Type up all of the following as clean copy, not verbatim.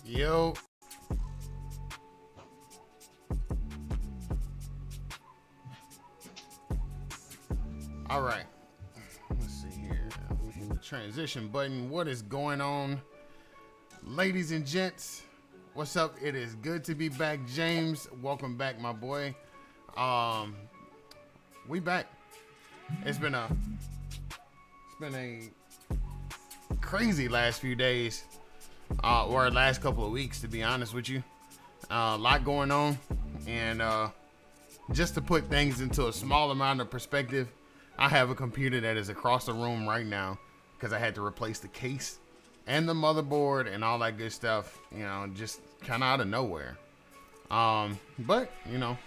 Yo. All right. Let's see here. We hit the transition button. What is going on, ladies and gents? What's up? It is good to be back, James. Welcome back, my boy. We back. It's been a crazy last few days, or last couple of weeks, to be honest with you. A lot going on, and just to put things into a small amount of perspective, I have a computer that is across the room right now because I had to replace the case and the motherboard and all that good stuff, you know, just kind of out of nowhere. But, you know,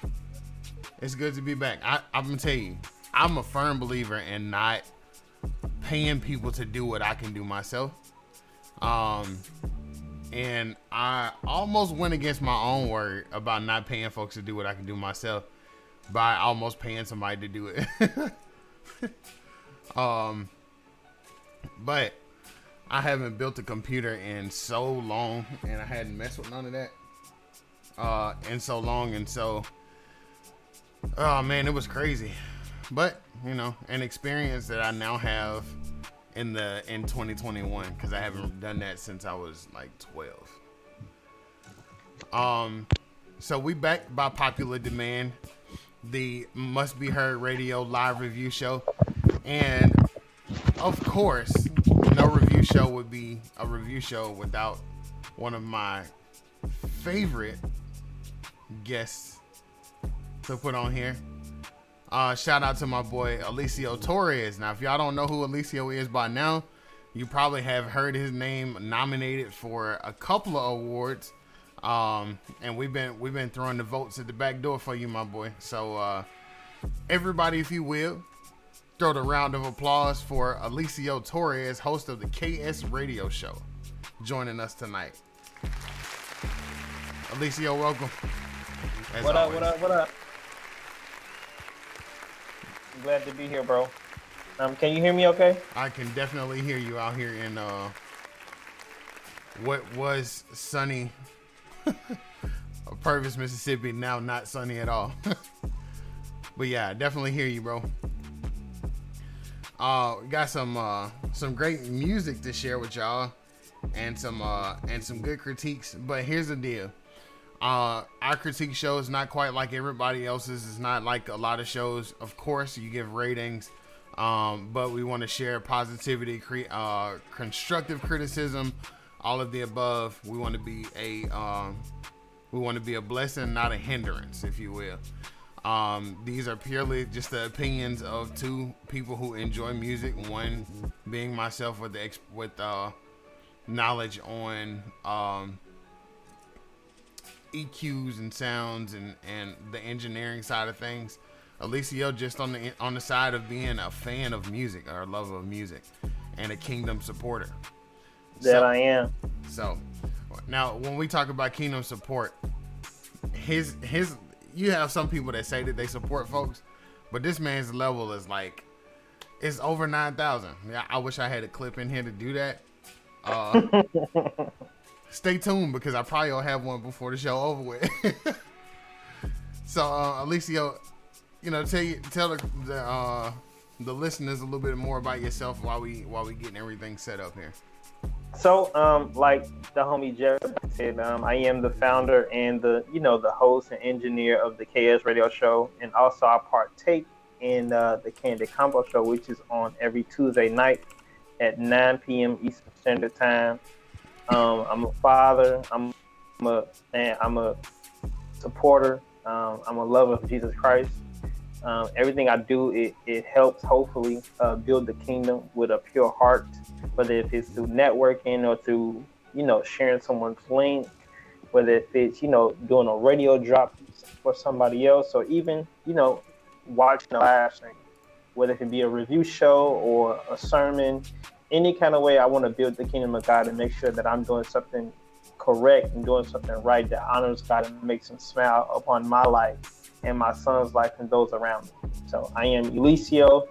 it's good to be back. I'm going to tell you, I'm a firm believer in not paying people to do what I can do myself. And I almost went against my own word about not paying folks to do what I can do myself by almost paying somebody to do it. But I haven't built a computer in so long, and I hadn't messed with none of that in so long, and so oh man, it was crazy. But you know, an experience that I now have in 2021, because I haven't done that since I was like 12. So we back by popular demand, the Must Be Heard Radio live review show, and of course, no review show would be a review show without one of my favorite guests to put on here. Shout out to my boy Alicio Torres. Now, if y'all don't know who Alicio is by now, you probably have heard his name nominated for a couple of awards. And we've been throwing the votes at the back door for you, my boy. So everybody, if you will, throw the round of applause for Alicio Torres, host of the KS Radio Show, joining us tonight. Alicio, welcome. What up? I'm glad to be here, bro. Can you hear me okay? I can definitely hear you out here in what was sunny Purvis, Mississippi, now not sunny at all. But yeah, definitely hear you, bro. We got some great music to share with y'all, and some good critiques. But here's the deal. Our critique show is not quite like everybody else's. It's not like a lot of shows. Of course, you give ratings, but we want to share positivity, constructive criticism, all of the above. We want to be a blessing, not a hindrance, if you will. These are purely just the opinions of two people who enjoy music. One being myself with knowledge on EQs and sounds and the engineering side of things. Alicio just on the side of being a fan of music, or a lover of music, and a Kingdom supporter. I am. So now when we talk about Kingdom support, you have some people that say that they support folks, but this man's level is like, it's over 9,000. Yeah, I wish I had a clip in here to do that. Stay tuned, because I probably will have one before the show over with. So, Alicio, you know, tell the listeners a little bit more about yourself while we getting everything set up here. So, like the homie Jetblack said, I am the founder and the host and engineer of the KS Radio Show, and also I partake in the Candid Combo Show, which is on every Tuesday night at 9 p.m. Eastern Standard Time. I'm a father. I'm a supporter. I'm a lover of Jesus Christ. Everything I do, it helps hopefully build the kingdom with a pure heart, whether if it's through networking or through, sharing someone's link, whether if it's, doing a radio drop for somebody else, or even, watching a live stream, whether it be a review show or a sermon. Any kind of way I want to build the kingdom of God and make sure that I'm doing something correct and doing something right that honors God and makes him smile upon my life and my son's life and those around me. So I am Alicio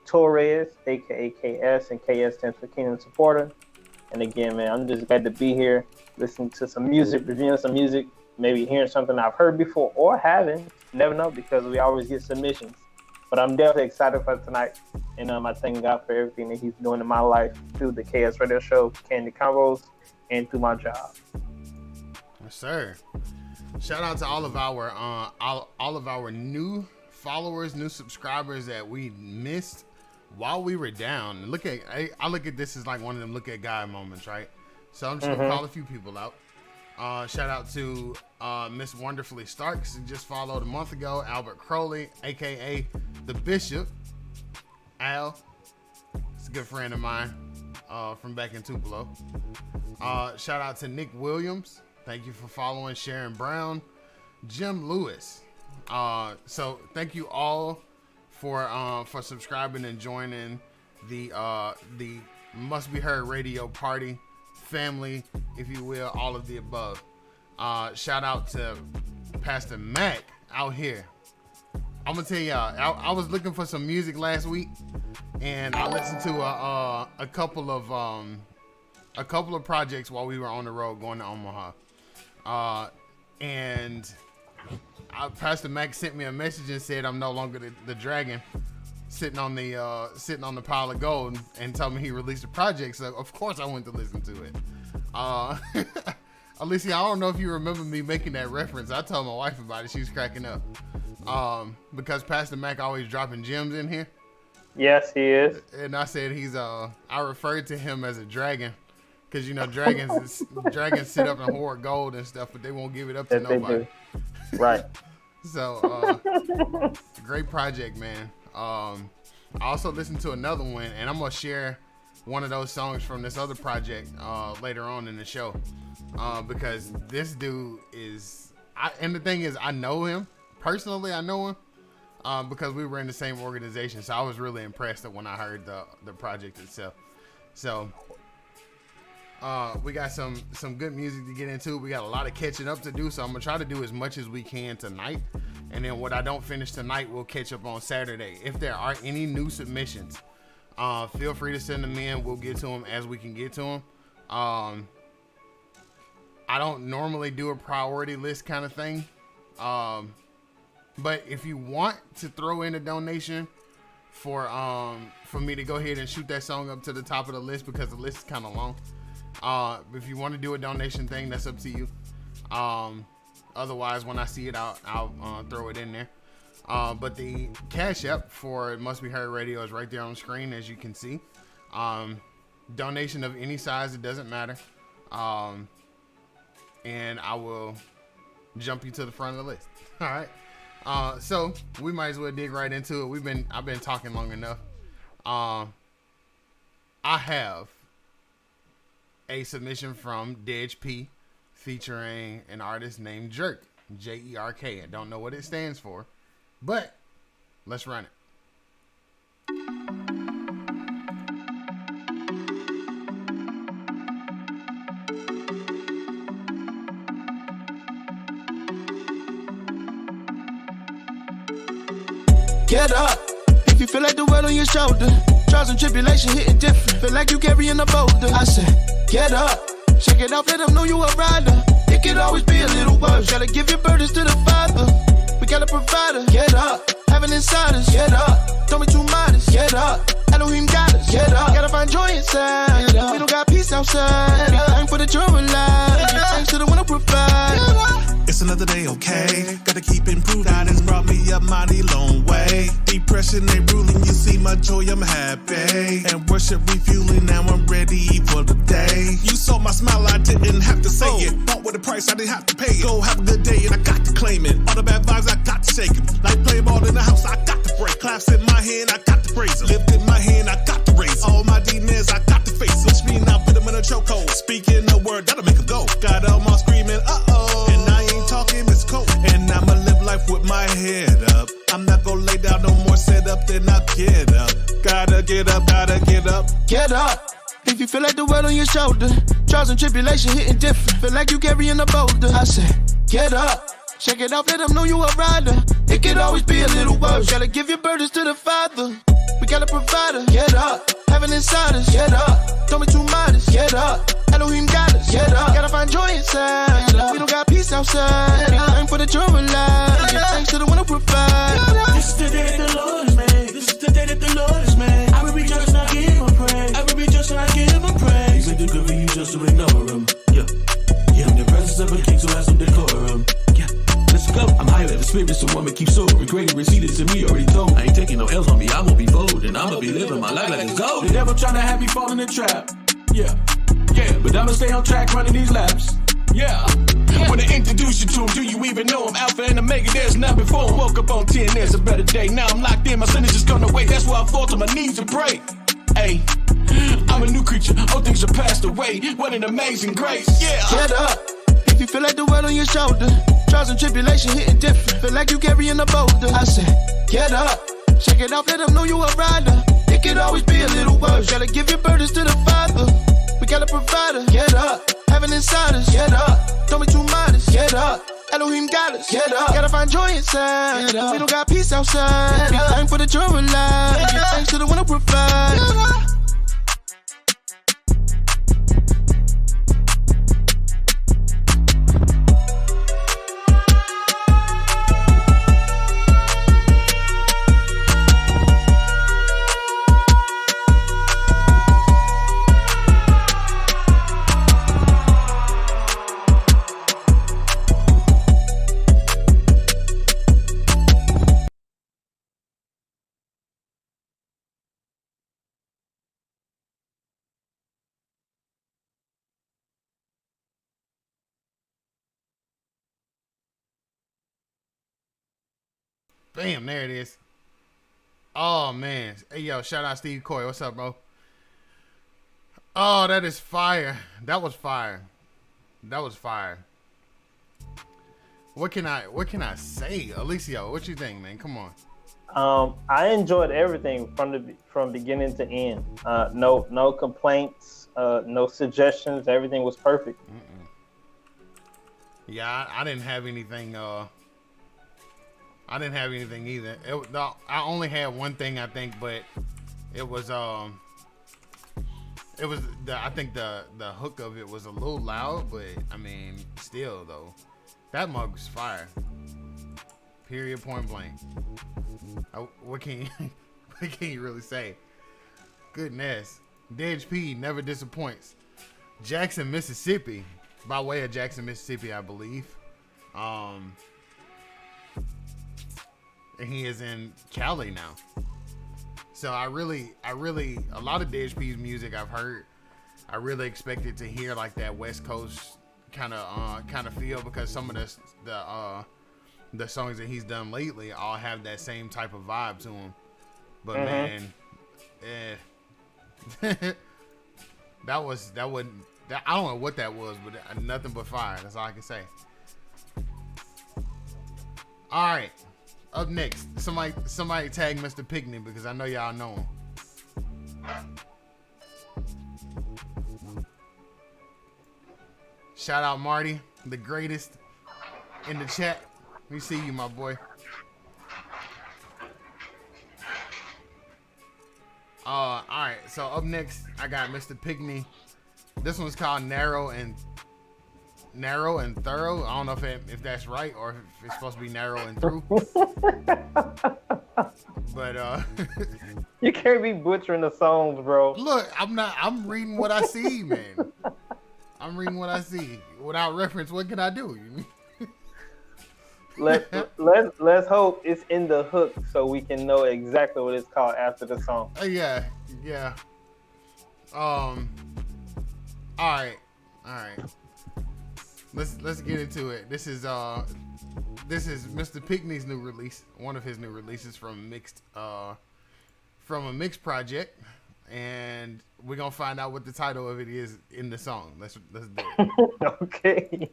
Torres, aka KS, and KS stands for Kingdom Supporter. And again, man, I'm just glad to be here, listening to some music, reviewing some music, maybe hearing something I've heard before or haven't. Never know, because we always get submissions. But I'm definitely excited for tonight. And I thank God for everything that he's doing in my life through the KS Radio Show, Candy Convos, and through my job. Yes, sir. Shout out to all of our new followers, new subscribers that we missed while we were down. I look at this as like one of them look at God moments, right? So I'm just gonna call a few people out. Shout out to Miss Wonderfully Starks, who just followed a month ago. Albert Crowley, aka the Bishop. Al, it's a good friend of mine from back in Tupelo. Shout out to Nick Williams. Thank you for following. Sharon Brown, Jim Lewis. So thank you all for subscribing and joining the Must Be Heard Radio party family, if you will, all of the above. Shout out to Pastor Mac out here. I'm gonna tell y'all, I was looking for some music last week, and I listened to a couple of projects while we were on the road going to Omaha. And Pastor Mac sent me a message and said I'm no longer the dragon sitting on the pile of gold, and told me he released a project. So of course I went to listen to it. Alicia, I don't know if you remember me making that reference. I told my wife about it. She was cracking up. Because Pastor Mac always dropping gems in here. Yes, he is. And I said I referred to him as a dragon. Because, dragons sit up and hoard gold and stuff, but they won't give it up to nobody. Right. So, great project, man. I also listened to another one, and I'm going to share one of those songs from this other project later on in the show. Because this dude and the thing is, I know him. Personally, I know him because we were in the same organization. So I was really impressed when I heard the project itself. So we got some good music to get into. We got a lot of catching up to do. So I'm going to try to do as much as we can tonight. And then what I don't finish tonight, we'll catch up on Saturday. If there are any new submissions, feel free to send them in. We'll get to them as we can get to them. I don't normally do a priority list kind of thing. But if you want to throw in a donation for me to go ahead and shoot that song up to the top of the list, because the list is kind of long. If you want to do a donation thing, that's up to you. Otherwise, when I see it, I'll throw it in there. But the Cash App for Must Be Heard Radio is right there on the screen, as you can see. Donation of any size, it doesn't matter. And I will jump you to the front of the list. All right. So we might as well dig right into it. I've been talking long enough. I have a submission from Dej P featuring an artist named Jerk, Jerk. I don't know what it stands for, but let's run it. Get up, if you feel like the weight on your shoulder. Trials and tribulation hitting different. Feel like you carrying a boulder. I said, get up, shake it off, let them know you a rider. It could always be a little worse. Gotta give your burdens to the Father. We got a provider. Get up, having insiders. Get up, don't be too modest. Get up, Elohim got us. Get up, gotta find joy inside. Get up. We don't got peace outside. Thanks for the joy alive. Thanks to the one who provide. It's another day, okay? Gotta keep improving. God has brought me a mighty long way. Depression ain't ruling, you see my joy, I'm happy. And worship refueling, now I'm ready for the day. You saw my smile, I didn't have to say it. Bought with a price, I didn't have to pay it. Go have a good day, and I got to claim it. All the bad vibes, I got to shake them. Like play ball in the house, I got to break. Claps in my hand, I got to praise them. Lift in my hand, I got to raise them. All my demons, I got to face them. Screen, I put them in a chokehold. Speaking the word, that'll make them go. Got them all screaming, uh-oh. And I ain't talking, it's cold. And I'ma live life with my head up. I'm not gonna lay down no more, set up, then I'll get up. Gotta get up, gotta get up. Get up, if you feel like the weight on your shoulder. Trials and tribulation hitting different. Feel like you carrying a boulder. I said, get up, shake it off, let them know you a rider. It could always be a little worse. Gotta give your burdens to the Father. We got a provider. Get up, having insiders. Get up, don't be too modest. Get up. Elohim got us. Get up. Gotta find joy inside. We don't got peace outside. Time for the joy alive. Give thanks to the one who provides. This is the day that the Lord has made. This is the day that the Lord has made. I will rejoice and I give him praise. I will rejoice and I give him praise. He made it good for you just to ignore him. Yeah. In the presence of a king, so have some decorum. Yeah. Let's go. I'm higher than the spirit, so woman keep soaring. Greater is he that's in me, already told. I ain't taking no L's on me, I won't be bold. And I'ma be living my life like it's gold. The devil trying to have me fall in the trap. Yeah. Yeah. But I'ma stay on track running these laps. Yeah. When I introduce you to him, do you even know him? Alpha and Omega, there's none before him. Woke up on 10, there's a better day. Now I'm locked in, my sin is just gonna wait. That's why I fall to my knees and pray. Hey, I'm a new creature, all things are passed away. What an amazing grace, yeah. Get up. If you feel like the weight on your shoulder, trials and tribulation hitting different. Feel like you carrying a boulder. I said, get up. Shake it off, let them know you a rider. It could always be a little worse. Gotta give your burdens to the Father. We got a provider. Get up. Heaven inside us. Get up. Don't be too modest. Get up. Elohim got us. Get up. Gotta find joy inside. Get up. We don't got peace outside. Time for the joy alive. Give thanks to the one who provides. Bam, there it is. Oh, man. Hey, yo, shout out Steve Coy. What's up, bro? Oh, that is fire. That was fire. That was fire. What can I say? Alicia, what you think, man? Come on. I enjoyed everything from beginning to end. No complaints, no suggestions. Everything was perfect. Yeah, I didn't have anything. I didn't have anything either. I only had one thing, I think, but it was I think the hook of it was a little loud, but I mean, still though, that mug was fire. Period. Point blank. What can you really say? Goodness, Dej P never disappoints. Jackson, Mississippi, by way of Jackson, Mississippi, I believe. And he is in Cali now. So I really, a lot of Dej P's music I've heard, I really expected to hear like that West Coast kind of feel, because some of the songs that he's done lately all have that same type of vibe to them. But man, I don't know what that was, but nothing but fire. That's all I can say. All right. Up next, somebody tag Mr. Pickney, because I know y'all know him. Shout out Marty, the greatest in the chat. Let me see you, my boy. All right, so up next, I got Mr. Pickney. This one's called Narrow and Thorough. I don't know if that's right, or if it's supposed to be narrow and through. But you can't be butchering the songs, bro. Look, I'm reading what I see, man. I'm reading what I see. Without reference, what can I do? Let's hope it's in the hook so we can know exactly what it's called after the song. Yeah. All right. Let's get into it. This is Mr. Pickney's new release, one of his new releases from a mixed project, and we're gonna find out what the title of it is in the song. Let's do it. Okay.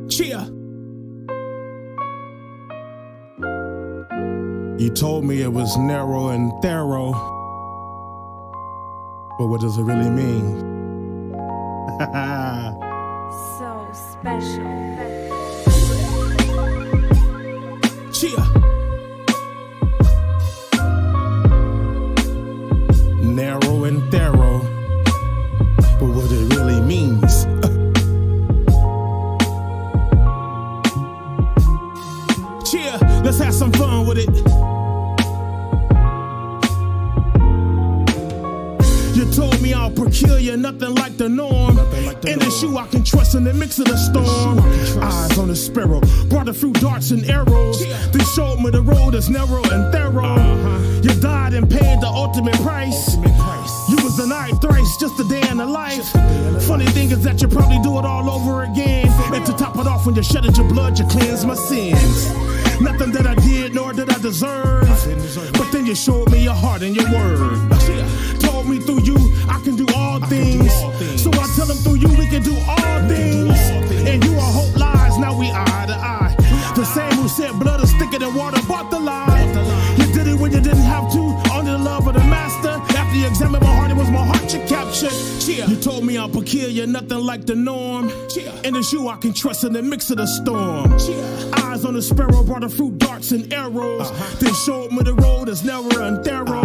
Chia. You told me it was narrow and thorough, but what does it really mean? So special. Chia. means. Cheer, let's have some fun with it. You told me I'm peculiar, nothing like the norm. In the shoe I can trust in the mix of the storm. Eyes on the sparrow, brought a few darts and arrows. Then showed me the road is narrow and thorough. You died and paid the ultimate price. You was denied thrice, just a day in the life. Funny thing is that you probably do it all over again. And to top it off, when you shedded your blood, you cleanse my sins. Nothing that I did, nor did I deserve. But then you showed me your heart and your word. Told me through you, I can do all things. So I tell them through you, we can do all things. And you are hope lies, now we eye to eye. The same who said blood is thicker than water bought the lie. You did it when you didn't have to, under the love of the master. After you examined my heart, it was my heart you captured. You told me I'm peculiar, nothing like the norm. In the shoe I can trust in the mix of the storm. Eyes on the sparrow, brought a few darts and arrows. Then showed me the road is narrow and thorough.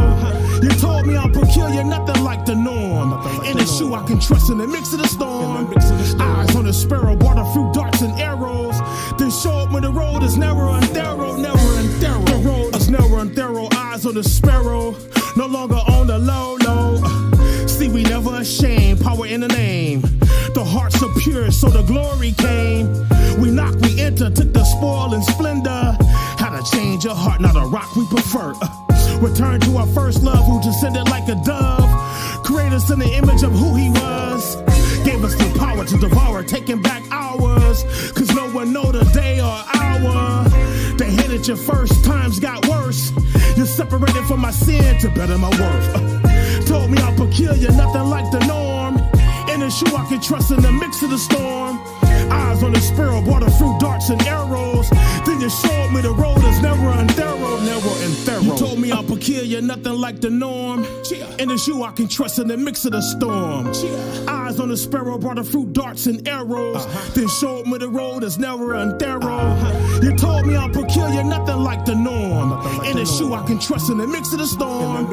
You told me I'm peculiar, nothing like the norm. In the shoe I can trust in the mix of the storm. Eyes on the sparrow, brought a few darts and arrows. Then showed me the road is narrow and thorough, narrow and thorough. The road is narrow and thorough. Eyes on the sparrow, no longer on the low, low. See, we never ashamed, power in the name. The hearts are pure, so the glory came. We knock, we enter, took the spoil and splendor. How to change your heart, not a rock we prefer. Return to our first love, who descended like a dove. Create us in the image of who he was. Gave us the power to devour, taking back ours. Cause no one know the day or hour. They hated you first, times got worse. You separated from my sin to better my worth. Told me I'm peculiar, nothing like the norm. In the shoe I can trust in the mix of the storm. Eyes on the sparrow, brought a few darts and arrows. Then you showed me the road is narrow and thorough, narrow and thorough. You told me I'm peculiar, nothing like the norm. In the shoe I can trust in the mix of the storm. Eyes on the sparrow, brought a few darts and arrows. Then showed me the road is narrow and thorough. You told me I'm peculiar, nothing like the norm. In the shoe I can trust in the mix of the storm.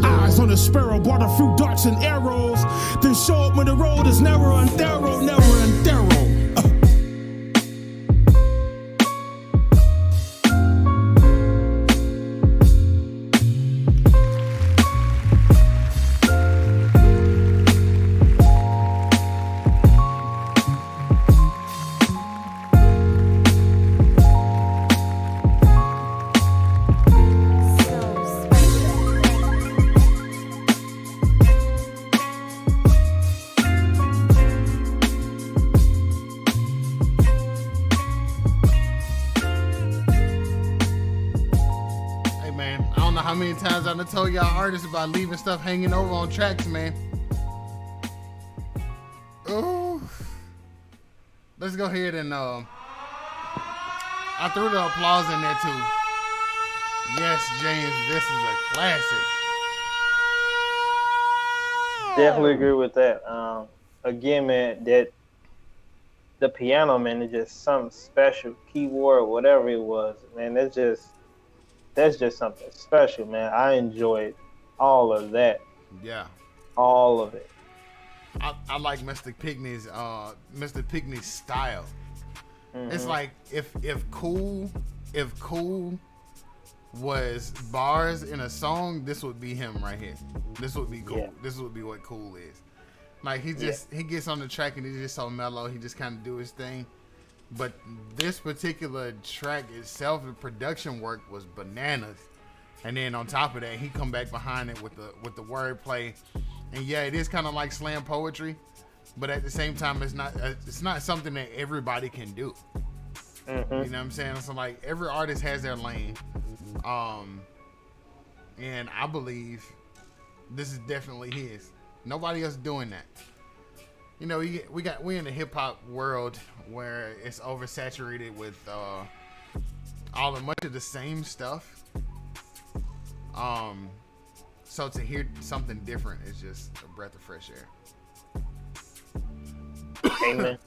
Eyes on the sparrow, brought a few darts and arrows. Then showed me the road is narrow and thorough, narrow and thorough. How many times I done told y'all artists about leaving stuff hanging over on tracks, man. Ooh. Let's go ahead and I threw the applause in there too. Yes, James, this is a classic. Definitely agree with that. Again, man, that the piano, man, is just something special. Keyboard, whatever it was, man, that's just something special, man. I enjoyed all of that. Yeah. All of it. I like Mr. Pinkney's style. Mm-hmm. It's like if cool was bars in a song, this would be him right here. This would be cool. Yeah. This would be what cool is. Like he gets on the track and he's just so mellow. He just kind of do his thing. But this particular track itself, the production work was bananas. And then on top of that, he come back behind it with the wordplay. And yeah, it is kind of like slam poetry, but at the same time, it's not something that everybody can do. Mm-hmm. You know what I'm saying? So like every artist has their lane. And I believe this is definitely his. Nobody else doing that. You know, we in the hip hop world where it's oversaturated with much of the same stuff. So to hear something different is just a breath of fresh air. Amen.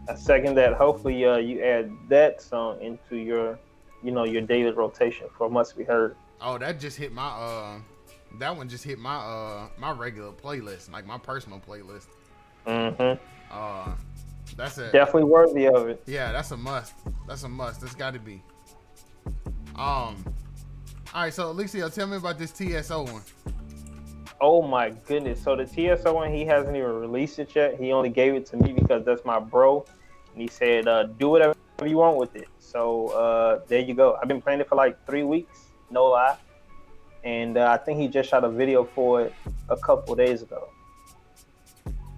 I second that. Hopefully, you add that song into your daily rotation for Must Be Heard. Oh, that just hit my that one just hit my my regular playlist, like my personal playlist. That's it. Definitely worthy of it. Yeah, that's a must. That's a must. That's got to be. All right, so Alicia, tell me about this TSO one. Oh my goodness. So the TSO one, he hasn't even released it yet. He only gave it to me because that's my bro. And he said, do whatever you want with it. So there you go. I've been playing it for like 3 weeks, no lie. And I think he just shot a video for it a couple days ago.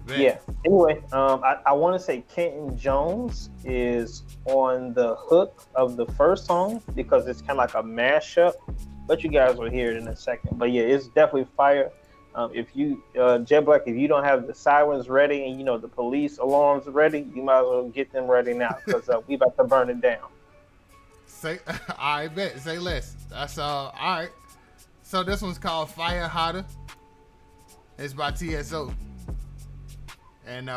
Man. Yeah. Anyway, I want to say Kenton Jones is on the hook of the first song because it's kind of like a mashup. But you guys will hear it in a second. But yeah, it's definitely fire. If you, Jetblack, if you don't have the sirens ready and the police alarms ready, you might as well get them ready now because we about to burn it down. I bet. Say less. That's all right. So this one's called Fire Hotter. It's by TSO. And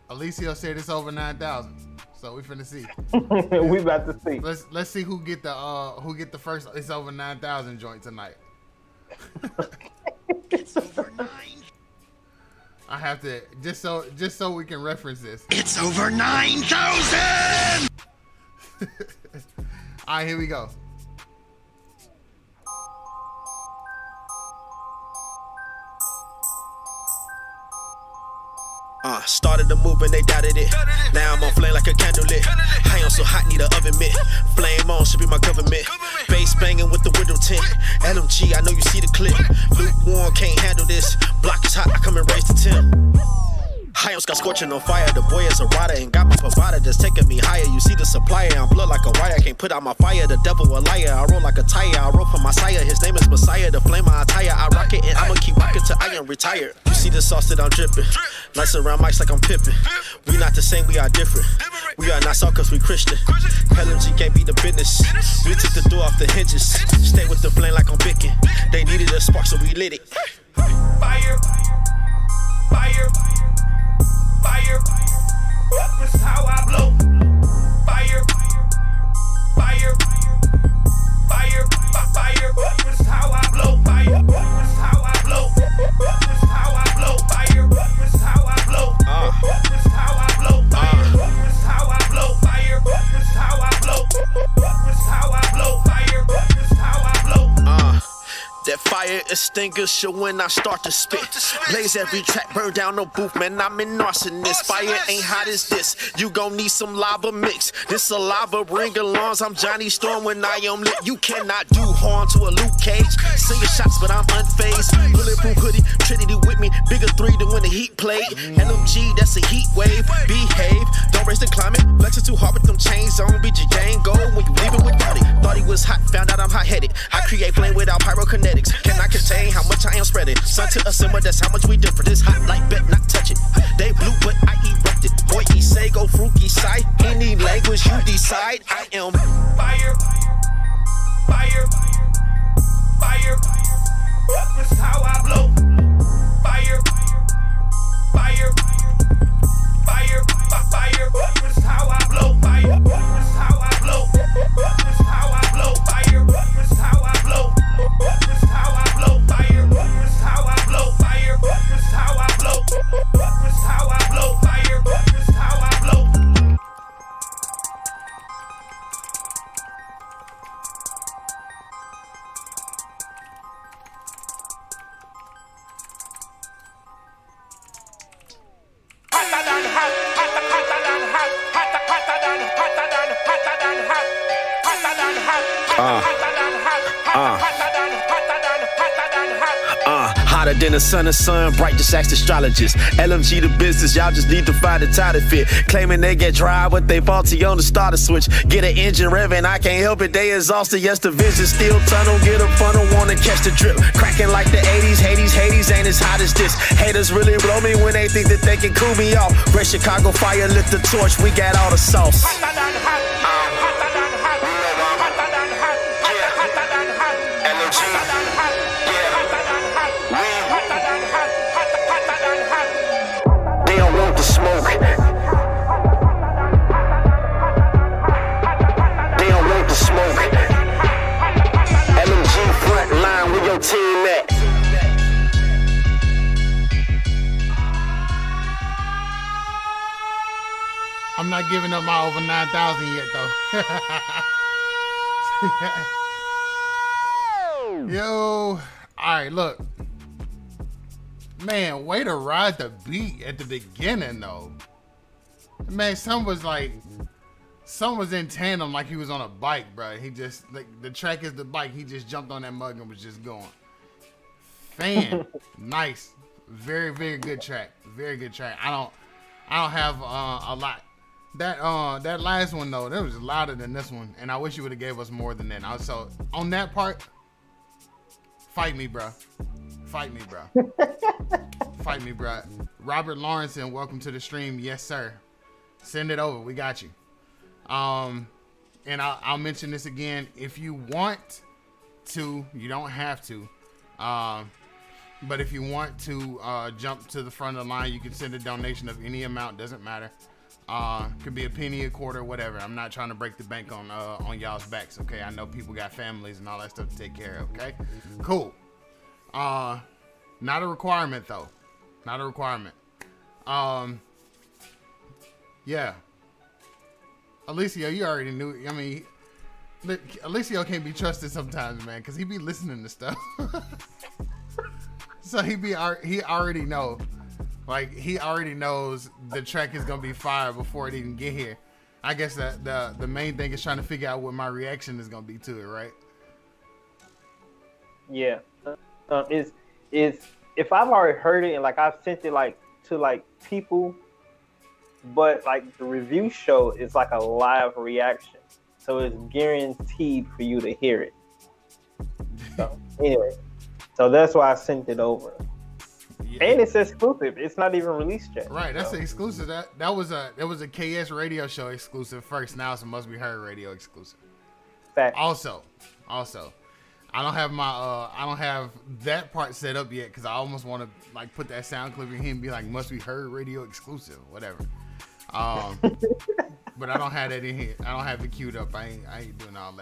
Alicia said it's over 9,000. So we finna see. We about to see. Let's see who get the first it's over 9,000 joint tonight. It's over 9. I have to just so we can reference this. It's over 9,000. All right, here we go. Started the movement, they doubted it. Now I'm on flame like a candle lit. I am so hot, need an oven mitt. Flame on, should be my government. Bass banging with the window tint. LMG, I know you see the clip. Lukewarm, can't handle this. Block is hot, I come and raise the temp. I am got scorching on fire. The boy is a rider and got my provider that's taking me higher. You see the supplier, I'm blood like a wire. Can't put out my fire, the devil a liar. I roll like a tire, I roll for my sire. His name is Messiah, the flame I attire. I rock it and I'ma keep rocking till I am retired. You see the sauce that I'm dripping. Nice around mics like I'm pippin'. We not the same, we are different. We are not soft cause we Christian. LMG can't be the business. We took the door off the hinges. Stay with the flame like I'm picking. They needed a spark so we lit it. Fire, fire. Fire, that's how I blow. Fire, fire, fire, fire, that's how I blow. Fire, that's how I blow. That's how I blow. Fire, that's how I blow. That's how I blow. Fire, that's how I blow. Fire, that's how I blow. That's how I blow. Fire, that's how I blow. That fire extinguisher when I start to spit. Blaze every track, burn down no booth, man, I'm an arsonist. Fire ain't hot as this, you gon' need some lava mix. This saliva ring alarms, I'm Johnny Storm when I am lit. You cannot do harm to a Luke Cage. Singing shots, but I'm unfazed. Bulletproof hoodie, Trinity with me, bigger 3 than when the heat played. LMG, that's a heat wave, behave. Don't raise the climate, flexing too hard with them chains on. BG gang go when you leave it without it. Thought he was hot, found out I'm hot-headed. I create flame without pyrokinetics. Cannot contain how much I am spreading. Sun to a simmer, that's how much we different. This hot like bet, not touch it. They blue, but I erupted. Boy, he say go fruity side. Any language you decide, I am fire, fire, fire. That's how I blow. Fire, fire, fire, fire. That's how I blow. Fire, that's how I blow. That's how I blow. Fire, that's how I blow. That's how I blow. Fire, that's how I blow. Fire, that's how I blow. That's how I blow. Fire, that's how I blow. Hotter than hot, hotter than hot, hotter than hot, hotter than hot, hotter than hot, hotter than hot, hotter than hot. Hotter than the sun, bright, just ask astrologists. LMG the business, y'all just need to find a tie to fit. Claiming they get dry, but they faulty on the starter switch. Get an engine revving, I can't help it, they exhausted. Yes, the vision still tunnel, get a funnel, wanna catch the drip. Cracking like the 80s, Hades ain't as hot as this. Haters really blow me when they think that they can cool me off. Great Chicago fire, lift the torch, we got all the sauce. Hotter than hot, hotter than hot, hotter than hot, hotter than hot, LMG, hotter than hot, hotter than hot, hotter than hot, hotter than hot. They don't want the smoke. They don't want the smoke. LMG front line with your team at. given up my over 9,000 yet, though. Yo, all right, look, man, way to ride the beat at the beginning, though. Man, some was in tandem, like he was on a bike, bro. He just, like, the track is the bike. He just jumped on that mug and was just going. Nice, very, very good track. Very good track. I don't have a lot. That last one though, that was louder than this one, and I wish you would have gave us more than that. So on that part, fight me, bro. Fight me, bro. Fight me, bro. Robert Lawrenson, welcome to the stream. Yes, sir. Send it over. We got you. And I'll mention this again. If you want to, you don't have to. But if you want to jump to the front of the line, you can send a donation of any amount. Doesn't matter. Could be a penny, a quarter, whatever. I'm not trying to break the bank on y'all's backs. Okay, I know people got families and all that stuff to take care of. Okay, cool. Not a requirement though. Not a requirement. Yeah. Alicio, you already knew. I mean, Alicio can't be trusted sometimes, man, because he be listening to stuff. So he already know. Like, he already knows the track is going to be fire before it even get here. I guess that the main thing is trying to figure out what my reaction is going to be to it, right? Yeah. Is if I've already heard it and, like, I've sent it, like, to, like, people, but, like, the review show is, like, a live reaction. So it's guaranteed for you to hear it. So, anyway. So that's why I sent it over. Yeah. And it's exclusive. It's not even released yet. Right, that's an exclusive. That was a KS radio show exclusive first. Now it's a Must Be Heard radio exclusive. Fact. Also, I don't have that part set up yet because I almost want to like put that sound clip in here and be like Must Be Heard radio exclusive, whatever. But I don't have that in here. I don't have it queued up. I ain't doing all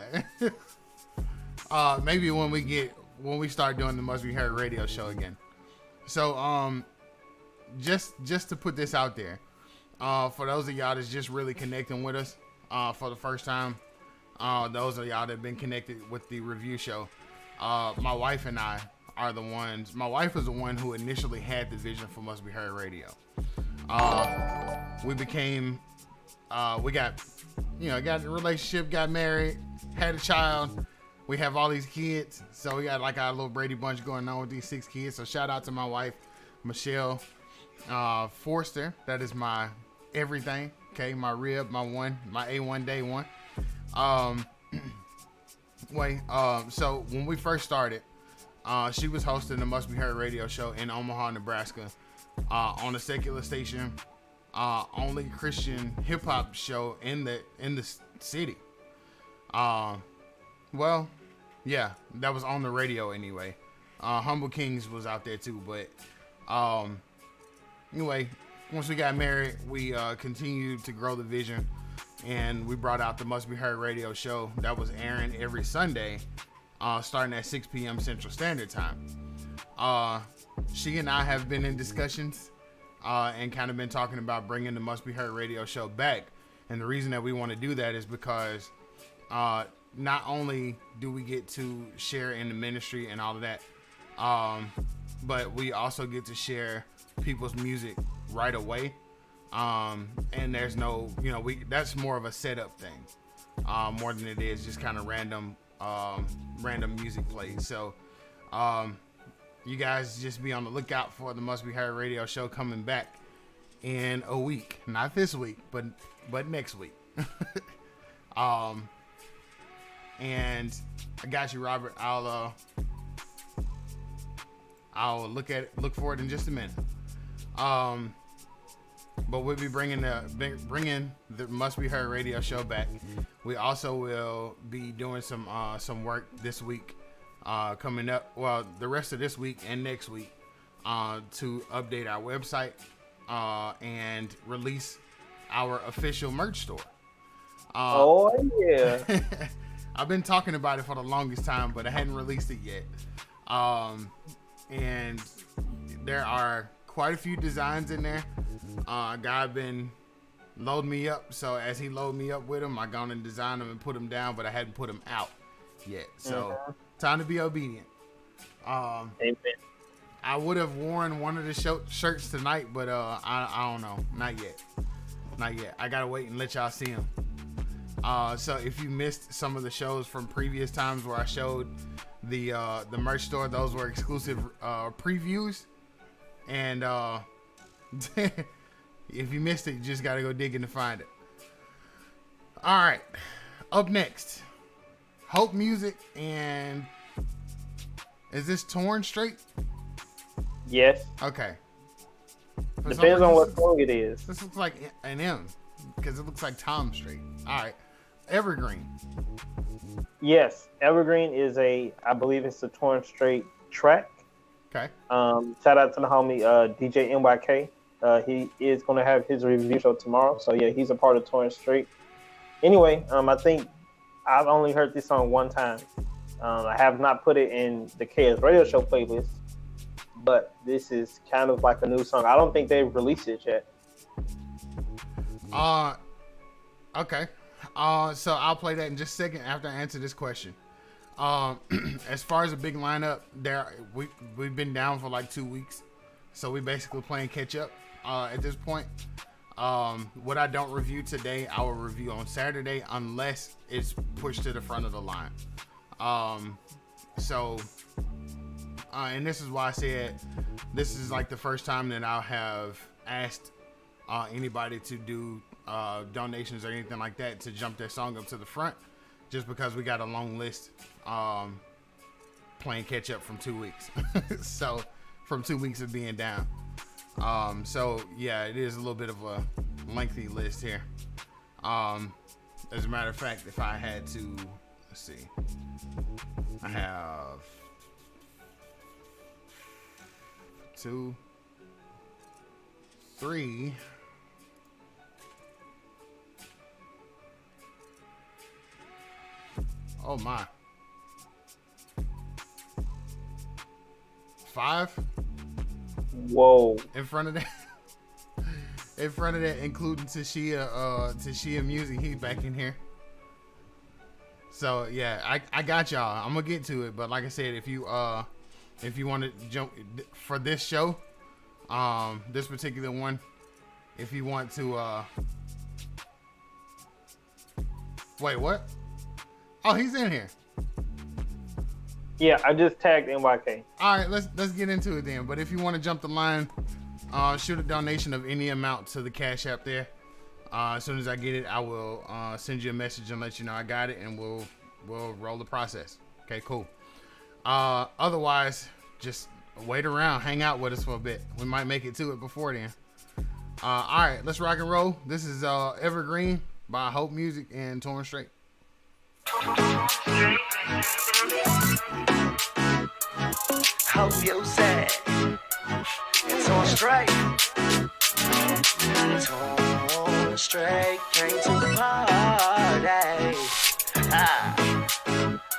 that. Maybe when we start doing the Must Be Heard radio show again. So just to put this out there, for those of y'all that's just really connecting with us for the first time, those of y'all that have been connected with the review show, my wife and I are the ones. My wife was the one who initially had the vision for Must Be Heard radio. We became, we got a relationship, got married, had a child. We have all these kids, so we got like our little Brady Bunch going on with these 6 kids. So shout out to my wife, Michelle Forster. That is my everything. Okay, my rib, my A1 day one. So when we first started, she was hosting the Must Be Heard radio show in Omaha, Nebraska, on a secular station, only Christian hip hop show in the city. Well, yeah, that was on the radio anyway. Humble Kings was out there too, but anyway, once we got married, we continued to grow the vision, and we brought out the Must Be Heard radio show that was airing every Sunday, starting at 6 p.m. Central Standard Time. She and I have been in discussions and kind of been talking about bringing the Must Be Heard radio show back, and the reason that we want to do that is because not only do we get to share in the ministry and all of that, but we also get to share people's music right away. And there's no, that's more of a setup thing, more than it is just kind of random music plays. So, you guys just be on the lookout for the Must Be Heard radio show coming back in a week, not this week, but next week. And I got you, Robert. I'll look for it in just a minute. But we'll be bringing the Must Be Heard radio show back. We also will be doing some work this week, coming up. Well, the rest of this week and next week, to update our website and release our official merch store. Oh yeah. I've been talking about it for the longest time, but I hadn't released it yet. And there are quite a few designs in there. A guy I've been load me up. So as he load me up with them, I gone and designed them and put them down, but I hadn't put them out yet. So time to be obedient. Amen. I would have worn one of the shirts tonight, but I don't know. Not yet. I gotta wait and let y'all see them. So if you missed some of the shows from previous times where I showed the merch store, those were exclusive previews. And if you missed it, you just gotta go digging to find it. All right, up next, Hope Music, and is this Torn Straight? Yes. Okay. Depends on what song it is. This looks like an M because it looks like Tom Straight. All right, Evergreen. Yes, Evergreen is I believe it's a Torn Straight track. Okay. Shout out to the homie DJ NYK. He is going to have his review show tomorrow. So yeah, he's a part of Torn Straight. Anyway, I think I've only heard this song one time. I have not put it in the KS Radio Show playlist, but this is kind of like a new song. I don't think they've released it yet. Okay. So I'll play that in just a second after I answer this question. As far as a big lineup, we've been down for like 2 weeks, so we basically playing catch up at this point. What I don't review today, I will review on Saturday unless it's pushed to the front of the line. And this is why I said this is like the first time that I'll have asked anybody to do donations or anything like that to jump their song up to the front, just because we got a long list playing catch up from 2 weeks. So from 2 weeks of being down. So yeah, it is a little bit of a lengthy list here. As a matter of fact, if I had to, let's see, I have 2, 3. Oh my. 5. Whoa. In front of that, including Tashia Music, he's back in here. So yeah, I got y'all. I'm gonna get to it, but like I said, if you want to jump for this show, this particular one, if you want to, wait, what? Oh, he's in here. Yeah, I just tagged NYK. All right, let's get into it then. But if you want to jump the line, shoot a donation of any amount to the Cash App there. As soon as I get it, I will send you a message and let you know I got it, and we'll roll the process. Okay, cool. Otherwise, just wait around, hang out with us for a bit. We might make it to it before then. All right, let's rock and roll. This is Evergreen by Hope Music and Torn Straight. Hope you said it's on straight. Torn straight, came to the party.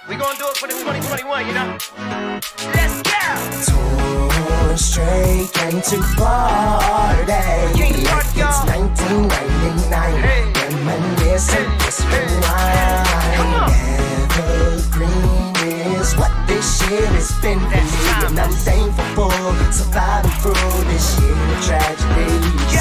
We gonna do it for the 2021, you know? Let's go! Torn straight, came to party. Like it's 1999. Reminiscing, just rewind. Evergreen is what this year has been for me, and I'm thankful for surviving through this year of tragedies.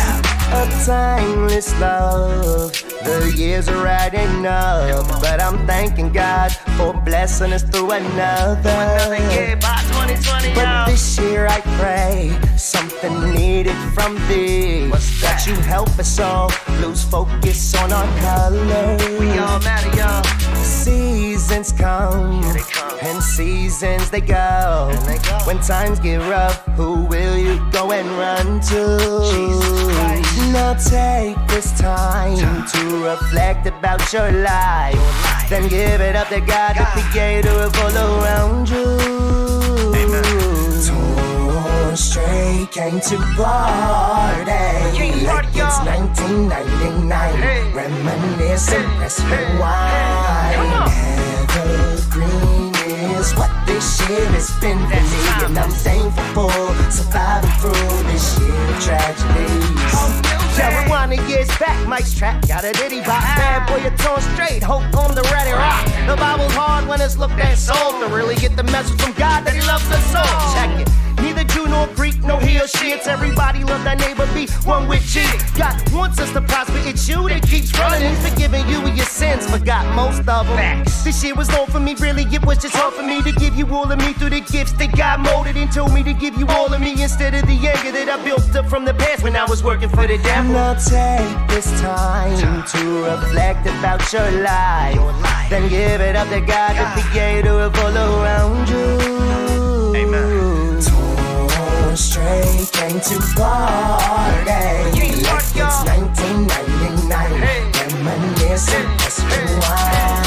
A timeless love, the years are adding up, but I'm thanking God for blessing us through another year by 2020. But this year I pray something needed from thee, that you help us all lose focus on our colors. We all matter, y'all. Seasons come, and seasons they go. When times get rough, who will you go and run to? Now take this time to reflect about your life. Then give it up to God, the creator of all around you. Torn straight, came to party. Like it's 1999. Reminiscing, press rewind. Evergreen is what this year has been for me, and I'm thankful for surviving through this year of tragedies. Yeah, rewind the years back, Mike's track, got a ditty bop. Bad boy, you're torn straight, hope on the ready rock. The Bible's hard when it's looked at soul. To really get the message from God that he loves the soul. Check it. Neither Jew nor Greek, no he or she. It's everybody love thy neighbor, be one with G. God wants us to prosper, it's you that keeps running. He's forgiving you of your sins, forgot most of them. This year was known for me, really, it was just hard for me to give you all of me through the gifts that God molded and told me to give you all of me instead of the anger that I built up from the past when I was working for the devil. Now take this time to reflect about your life. Then give it up to God, the creator of all around you. Amen. Torn straight, came to party. Like it's 1999. Reminiscing, let's rewind.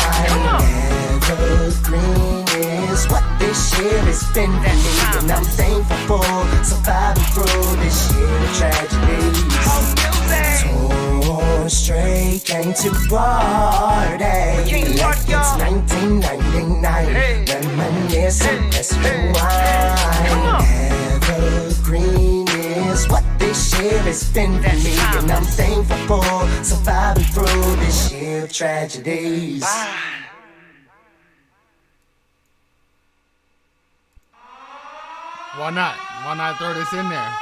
Evergreen is what this year has been for me, and I'm thankful for surviving through this year of tragedies. Torn straight, came to party. Like it's 1999. Reminiscing, let's rewind. Evergreen is what this year has been for me, and I'm thankful for surviving through this year of tragedies. Why not? Why not throw this in there?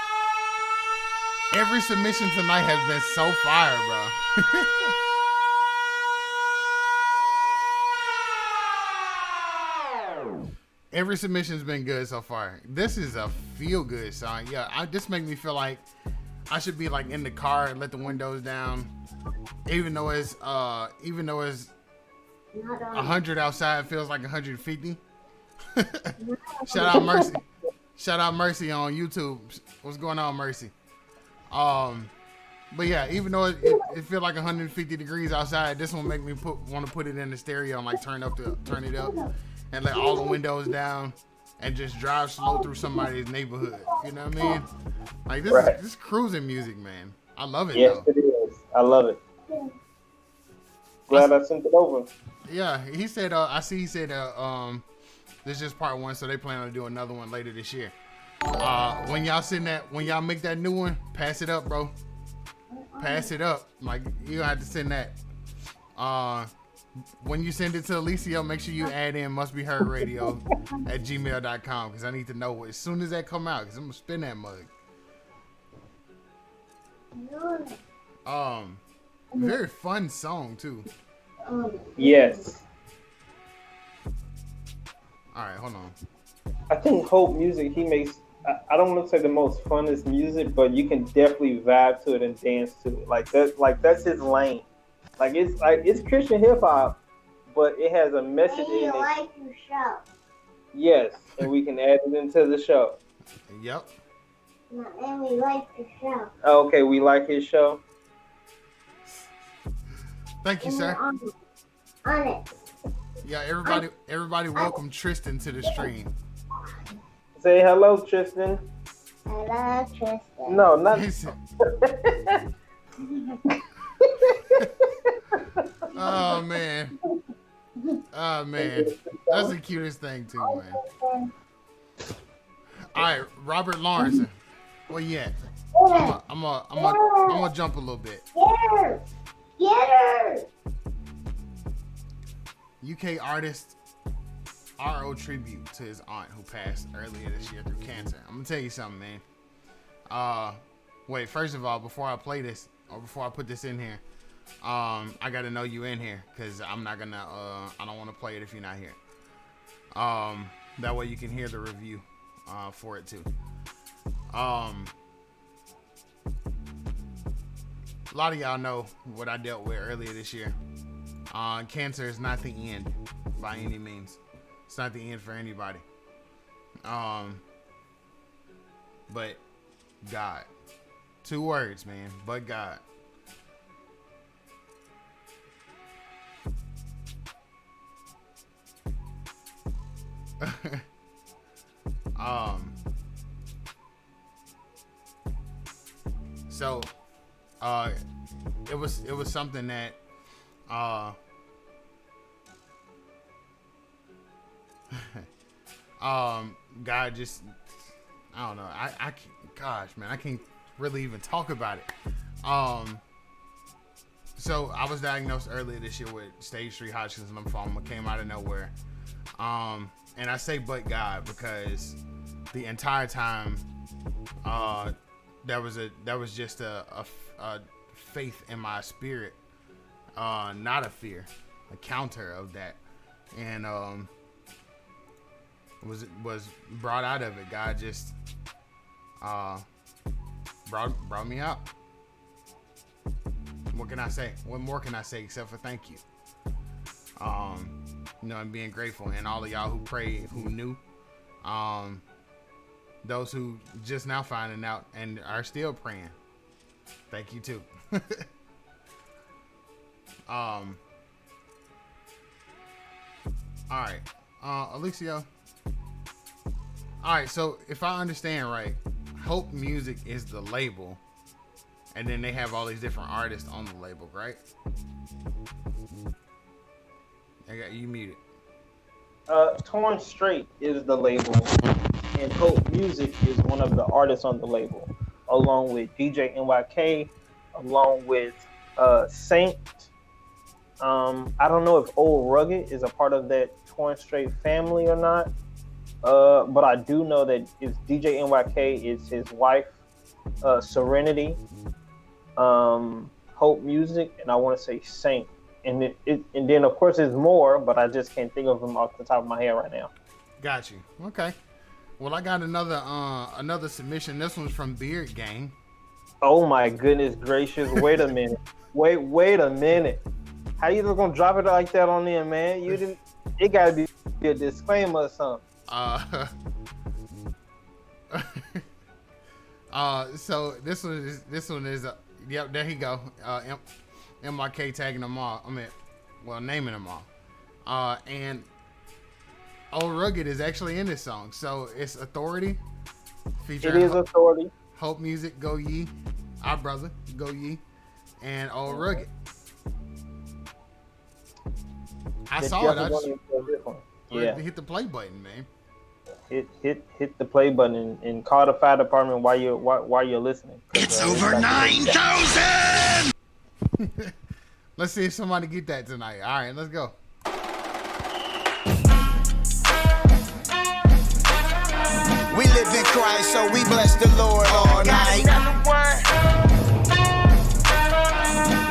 Every submission tonight has been so fire, bro. Every submission's been good so far. This is a feel-good song. Yeah, this makes me feel like I should be like in the car and let the windows down, even though it's 100 outside. It feels like 150. Shout out Mercy. Shout out Mercy on YouTube. What's going on, Mercy? But yeah, even though it feels like 150 degrees outside, this one make me want to put it in the stereo and like turn it up and let all the windows down and just drive slow through somebody's neighborhood. You know what I mean? Like this is cruising music, man. I love it. Yes, though. it is. I love it. Glad I sent it over. Yeah, he said. I see. He said. This is just part one, so they plan on doing another one later this year. When y'all make that new one, pass it up, bro. Pass it up. Like you have to send that. When you send it to Alicia, make sure you add in mustbeheardradio@gmail.com because I need to know as soon as that come out because I'm gonna spin that mug. Very fun song too. Yes. All right, hold on. I think Hope music, he makes, I don't want to say the most funnest music, but you can definitely vibe to it and dance to it. Like that's his lane. It's Christian hip hop, but it has a message in it. Like your show. Yes, and we can add it into the show. Yep. And we like the show. Okay, we like his show. Thank you, sir. On it. Yeah, everybody welcome Tristan to the stream. Say hello, Tristan. Hello, Tristan. No, not. Oh man. That's the cutest thing too, man. Alright, Robert Lawrence. Where you at? I'm gonna jump a little bit. Get her! UK artist R.O. tribute to his aunt who passed earlier this year through cancer. I'm gonna tell you something, man. Wait, first of all, before I play this or before I put this in here, I gotta know you in here because I'm not gonna I don't want to play it if you're not here. That way you can hear the review for it too. A lot of y'all know what I dealt with earlier this year. Cancer is not the end by any means. It's not the end for anybody. But God. 2 words, man. But God. So it was something that God just, I don't know. I gosh, man, I can't really even talk about it. So I was diagnosed earlier this year with stage 3 Hodgkin's lymphoma. Came out of nowhere. And I say but God because the entire time there was just a faith in my spirit, not a fear, a counter of that, and was brought out of it. God just brought me out. What can I say? What more can I say except for thank you? And being grateful, and all of y'all who prayed, who knew, those who just now finding out and are still praying. Thank you too. All right, Alicia. All right, so if I understand right, Hope Music is the label, and then they have all these different artists on the label, right? I got you muted. Torn Straight is the label, and Hope Music is one of the artists on the label, along with DJ NYK, along with Saint. I don't know if Old Rugged is a part of that Torn Straight family or not, but I do know that it's DJ NYK is his wife, Serenity, Hope Music, and I want to say Saint. And then of course there's more, but I just can't think of them off the top of my head right now. Got you. Okay. Well, I got another submission. This one's from Beard Gang. Oh my goodness gracious! Wait a minute. Wait a minute. How you just gonna drop it like that on there, man? You didn't. It gotta be a disclaimer or something. So this one is yep. There he go. MYK tagging them all. Naming them all. And Old Rugged is actually in this song. So it's Authority. It is Authority. Hope Music, Go Ye. Our brother, Go Ye. And Old Rugged. I saw it. I just hit the play button, man. Hit the play button and call the fire department while you're listening. It's over 9,000! Let's see if somebody get that tonight. All right, let's go. We live in Christ, so we bless the Lord all night.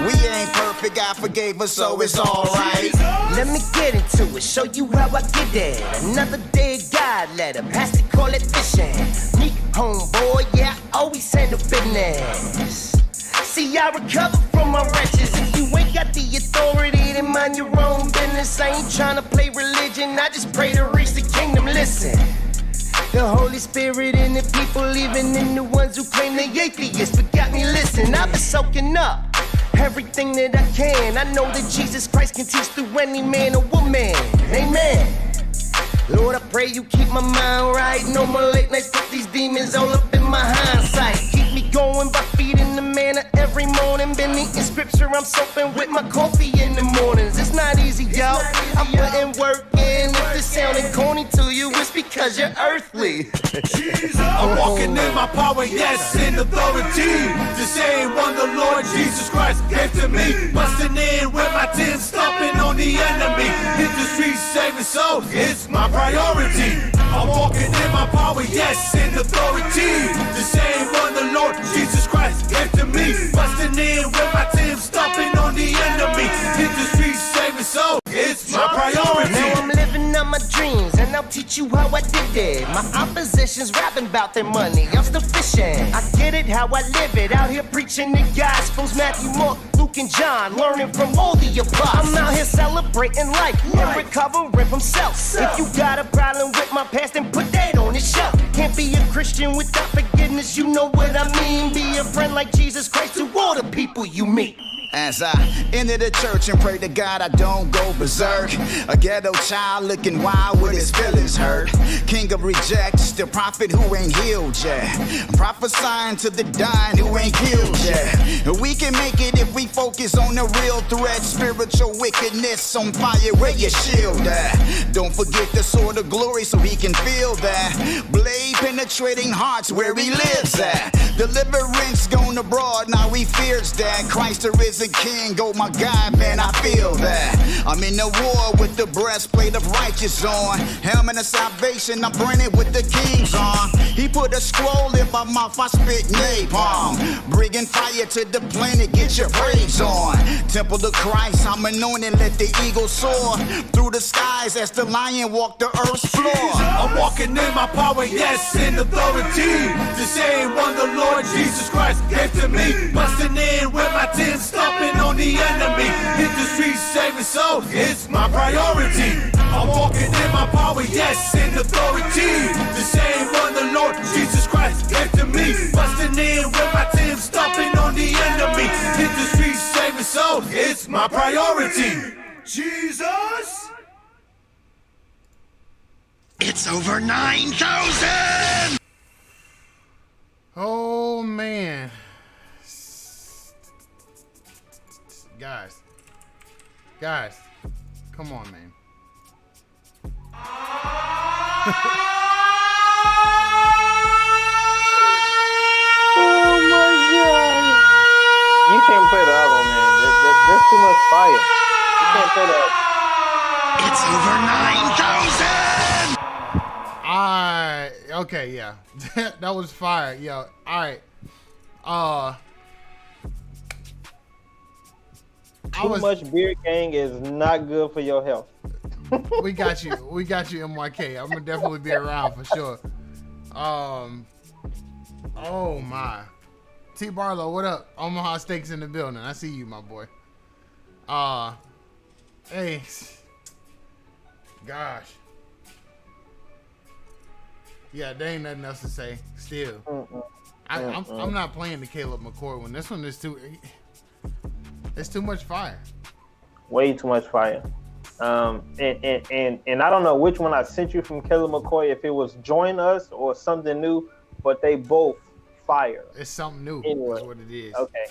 We ain't perfect, God forgave us, so it's alright. Let me get into it, show you how I get there. Another day, God let him. Pastor call it fishing. Me, homeboy, yeah, I always handle business. See, I recover from my wretches. If you ain't got the authority, then mind your own business. I ain't trying to play religion, I just pray to reach the kingdom. Listen, the Holy Spirit and the people, even in the ones who claim they atheists, but got me listen. I've been soaking up everything that I can. I know that Jesus Christ can teach through any man or woman. Amen. Lord, I pray you keep my mind right. No more late nights, put these demons all up in my hindsight. Keep me going by feeding the manna every morning. Been eating scripture, I'm soaping with my coffee in the mornings. It's not easy, y'all. I'm putting work in. If it's sounding corny to you, it's because you're earthly. I'm walking in my power, yes, in authority. The same one the Lord Jesus Christ gave to me. Busting in with my 10, stomping on the enemy. Hit the streets, saving souls, it's my priority. I'm walking in my power, yes, in authority. The same one the Lord Jesus Christ gave to me. Busting in with my 10, stomping on the enemy. Hit the streets, saving souls, it's my priority. Now I'm living out my dreams, and I'll teach you how I did it. My opposition's rapping about their money, I'm still fishing. I get it, how I live it, out here preaching the Gospels, Matthew, Mark, Luke, and John, learning from all the apostles. I'm out here celebrating life and recovering from self. If you got a problem with my past, then put that on the shelf. Can't be a Christian without forgiveness, you know what I mean. Be a friend like Jesus Christ to all the people you meet. As I enter the church and pray to God I don't go berserk. A ghetto child looking wild with his feelings hurt. King of rejects, the prophet who ain't healed yet. Prophesying to the dying who ain't killed yet. We can make it if we focus on the real threat. Spiritual wickedness on fire, where your shield at? Don't forget the sword of glory so he can feel that. Blade penetrate penetrating hearts where he lives at. Deliverance gone abroad, now he fears that Christ the risen King, oh my God, man, I feel that. I'm in the war with the breastplate of righteous on, helmet of salvation, I'm burning with the King's on. He put a scroll in my mouth, I spit napalm, bringing fire to the planet, get your praise on. Temple of Christ, I'm anointed, let the eagle soar through the skies as the lion walked the earth's floor. I'm walking in my power, yes, in authority. The same one the Lord Jesus Christ gave to me. Busting in with my 10, stomping on the enemy. Hit the streets, saving souls, it's my priority. I'm walking in my power, yes, in authority. The same one the Lord Jesus Christ gave to me. Busting in with my 10, stomping on the enemy. Hit the streets, saving souls, it's my priority. Jesus! It's over 9,000! Oh man, guys, come on, man. Oh my God! You can't play the other one, man. There's too much fire. You can't play the other. It's over 9,000! Okay, yeah. That was fire. Yo, alright. Too much beer, gang, is not good for your health. We got you, MYK. I'm gonna definitely be around for sure. Oh my. T Barlow, what up? Omaha Steaks in the building. I see you, my boy. Hey. Gosh. Yeah, there ain't nothing else to say. Still. I'm not playing the Caleb McCord one. This one is it's too much fire. Way too much fire. And I don't know which one I sent you from Caleb McCoy, if it was Join Us or something new, but they both fire. It's something new. Anyway, That's what it is. Okay.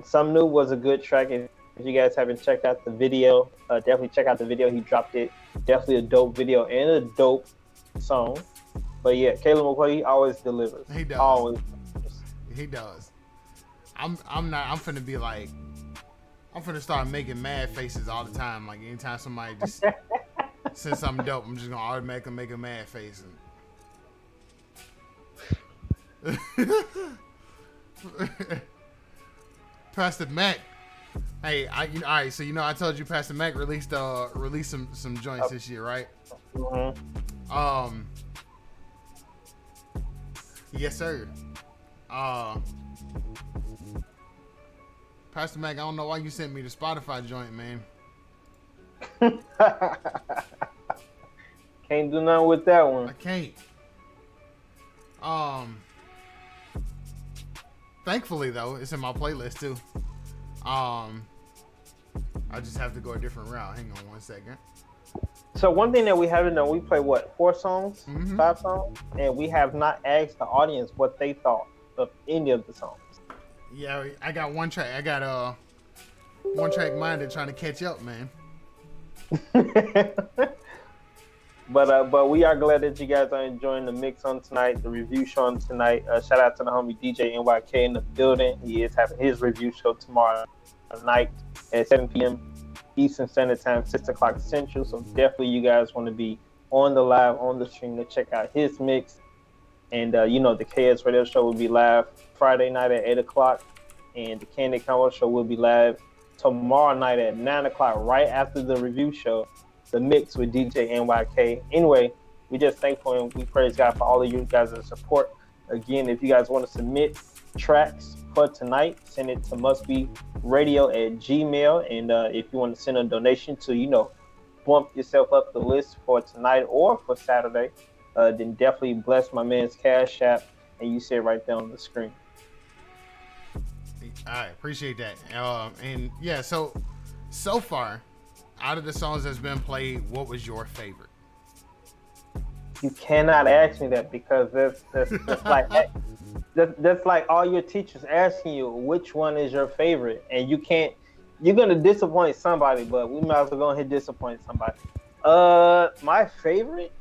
Something New was a good track. If you guys haven't checked out the video, definitely check out the video. He dropped it. Definitely a dope video and a dope song. But yeah, Caleb McCoy, he always delivers. He does. Always. He does. I'm finna be like, I'm finna start making mad faces all the time. Like anytime somebody just says something dope, I'm just gonna automatically make a mad face. Pastor Mac. Hey, all right. So I told you Pastor Mac released some joints this year, right? Mm-hmm. Yes, sir. Pastor Mac, I don't know why you sent me the Spotify joint, man. Can't do nothing with that one. I can't. Thankfully though, it's in my playlist too. I just have to go a different route. Hang on one second. So one thing that we haven't done, we play 4 songs, Mm-hmm. 5 songs, and we have not asked the audience what they thought of any of the songs. Yeah, I got one track. I got one track minded trying to catch up, man. But we are glad that you guys are enjoying the mix on tonight, the review show on tonight. Shout out to the homie DJ NYK in the building. He is having his review show tomorrow night at 7 p.m. Eastern Standard Time, 6 o'clock Central. So definitely you guys want to be on the live, on the stream to check out his mix. And, the KS Radio Show will be live Friday night at 8 o'clock. And the Candy Combo Show will be live tomorrow night at 9 o'clock, right after the review show, the mix with DJ NYK. Anyway, we just thankful and we praise God for all of you guys' support. Again, if you guys want to submit tracks for tonight, send it to mustbeheardradio@gmail.com. And if you want to send a donation to, bump yourself up the list for tonight or for Saturday, then definitely bless my man's Cash App, and you see it right there on the screen. I appreciate that. And yeah, so far, out of the songs that's been played, what was your favorite? You cannot ask me that, because that's like that's like all your teachers asking you which one is your favorite, and you're gonna disappoint somebody, but we might as well go ahead and disappoint somebody. My favorite,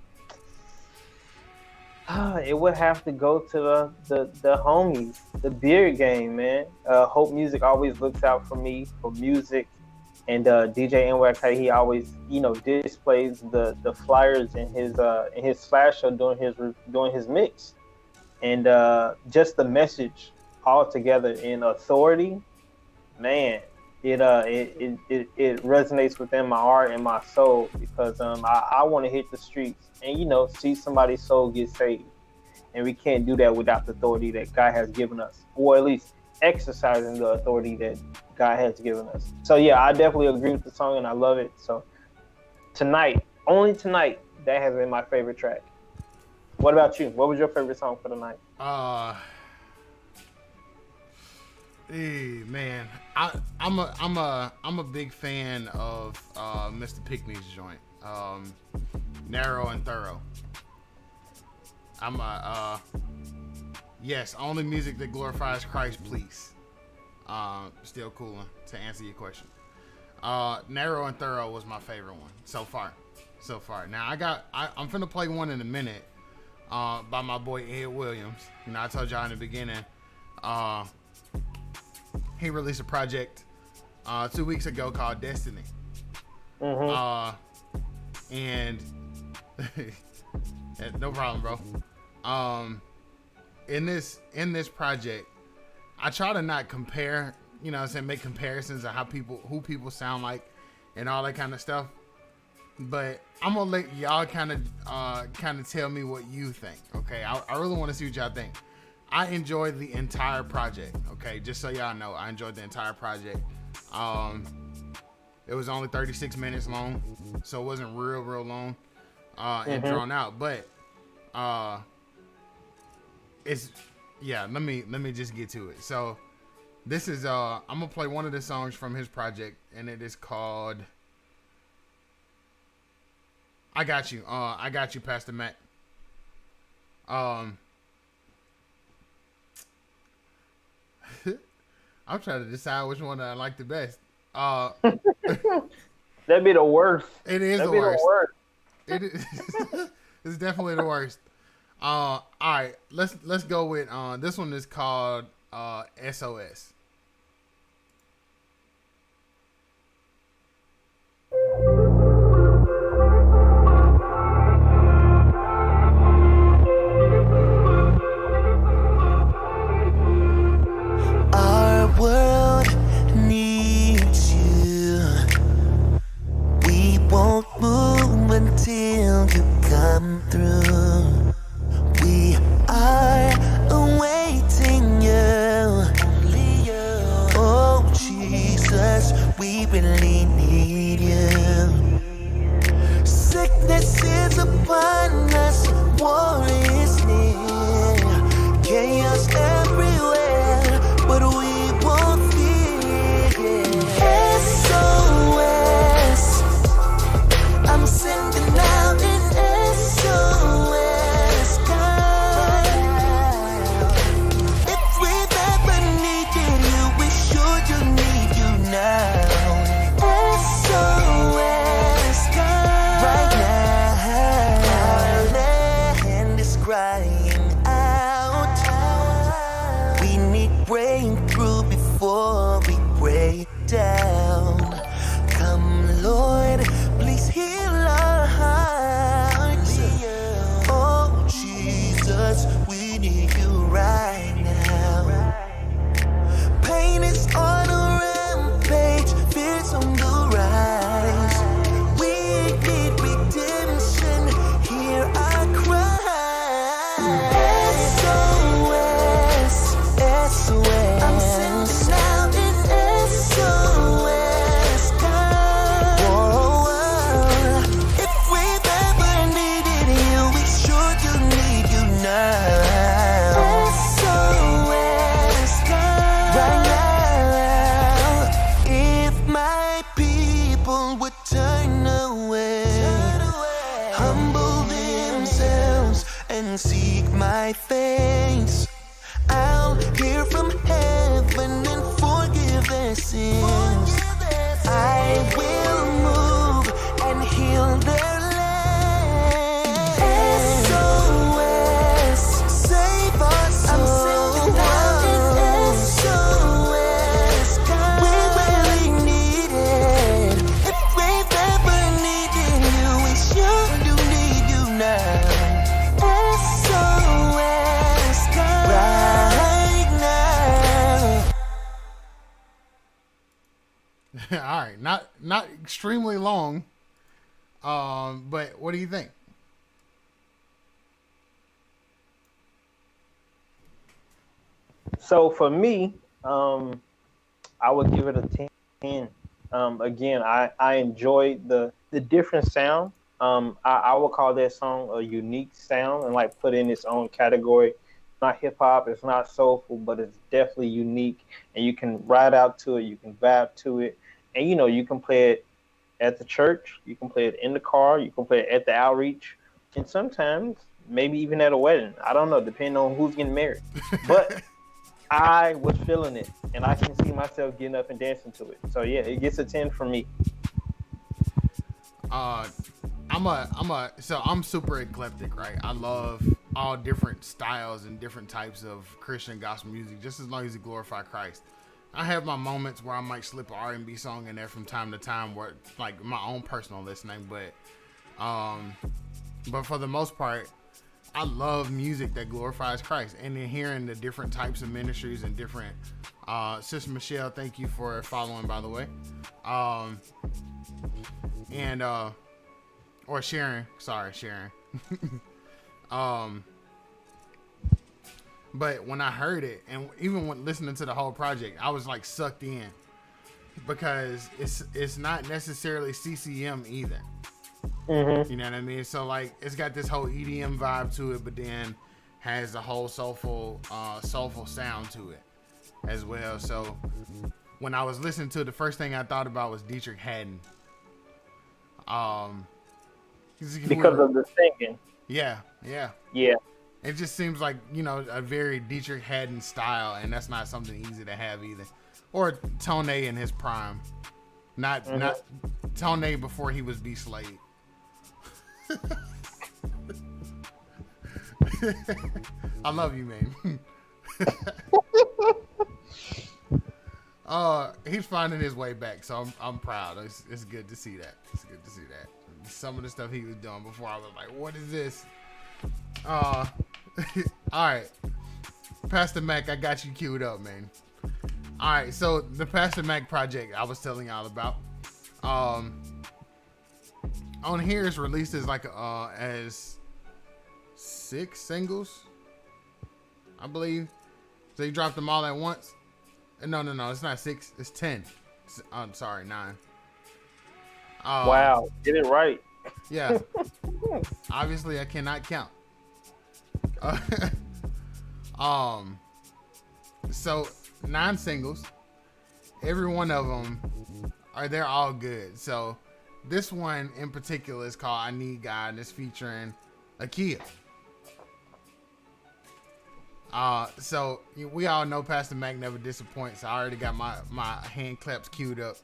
It would have to go to the homies, the Beard Gang, man. Hope Music always looks out for me for music, and DJ NYK, he always displays the flyers in his flash show during his mix, and just the message all together in authority, man. It resonates within my heart and my soul because I want to hit the streets and see somebody's soul get saved, and we can't do that without the authority that God has given us, or at least exercising the authority that God has given us. So yeah, I definitely agree with the song and I love it. So tonight, only tonight, that has been my favorite track. What about you? What was your favorite song for the night? Hey man, I'm a big fan of Mr. Pickney's joint, Narrow and Thorough. I'm a yes, only music that glorifies Christ, please. Still cooling to answer your question. Narrow and Thorough was my favorite one so far. Now I'm finna play one in a minute by my boy Ed Williams. I told y'all in the beginning. He released a project 2 weeks ago called Destiny. Mm-hmm. And no problem, bro. In this project, I try to not compare, make comparisons of who people sound like and all that kind of stuff. But I'm gonna let y'all kind of tell me what you think. Okay, I really want to see what y'all think. I enjoyed the entire project. Okay, just so y'all know, I enjoyed the entire project. It was only 36 minutes long, so it wasn't real long and drawn out. But it's let me just get to it. So this is I'm gonna play one of the songs from his project, and it is called I Got You. I Got You, Pastor Matt. I'm trying to decide which one I like the best. That'd be the worst. It is the worst. It is. It's definitely the worst. All right, let's go with this one is called SOS. World needs you. We won't move until you come through. We are awaiting you. Oh Jesus, we really need you. Sickness is upon us, war is near, chaos everywhere, but we won't fear. SOS, I'm sending out an SOS call. If we've ever needed you, we sure do need you now. SOS call. Right now, our land is crying out. We need breakthrough before we break down. Come, Lord, please heal our hearts. Oh, Jesus, we need you right now. Pain is on a rampage, fear's on the rise. We need redemption, hear our cry. SOS, SOS, I'm sending out an SOS call. Whoa, if we've ever needed you, we sure do need you now. SOS call. Right now, if my people would turn away, humble themselves and seek my face, I'll hear from heaven and forgive their sins. I will move and heal their land. SOS, not extremely long. But what do you think? So for me, I would give it a 10. Again, I enjoyed the different sound. I would call that song a unique sound and like put in its own category. It's not hip hop, it's not soulful, but it's definitely unique. And you can ride out to it, you can vibe to it, and you can play it at the church, you can play it in the car, you can play it at the outreach, and sometimes maybe even at a wedding. I don't know, depending on who's getting married. But I was feeling it, and I can see myself getting up and dancing to it. So yeah, it gets a 10 from me. I'm super eclectic, right? I love all different styles and different types of Christian gospel music, just as long as it glorify Christ. I have my moments where I might slip an R&B song in there from time to time, where like my own personal listening, but for the most part, I love music that glorifies Christ. And then hearing the different types of ministries and different, Sister Michelle, thank you for following, by the way. Or Sharon, sorry, Sharon. But when I heard it, and even when listening to the whole project, I was like sucked in, because it's not necessarily CCM either. Mm-hmm. You know what I mean? So like, it's got this whole EDM vibe to it, but then has a whole soulful sound to it as well. So when I was listening to it, the first thing I thought about was Dietrich Haddon. Because of the singing. Yeah. It just seems like, a very Dietrich Haddon style, and that's not something easy to have either. Or Tone in his prime. Not Tone before he was B Slade. I love you, man. He's finding his way back, so I'm proud. It's good to see that. Some of the stuff he was doing before, I was like, what is this? All right, Pastor Mac, I got you queued up, man. All right, so the Pastor Mac project I was telling y'all about, on here is released as like as 6 singles, I believe. So he dropped them all at once. No, it's not 6, it's 10. I'm sorry, 9. Wow, get it right. Yeah. Obviously, I cannot count. So 9 singles. Every one of them they're all good. So this one in particular is called "I Need God," and it's featuring Akia. So we all know Pastor Mac never disappoints. I already got my hand claps queued up.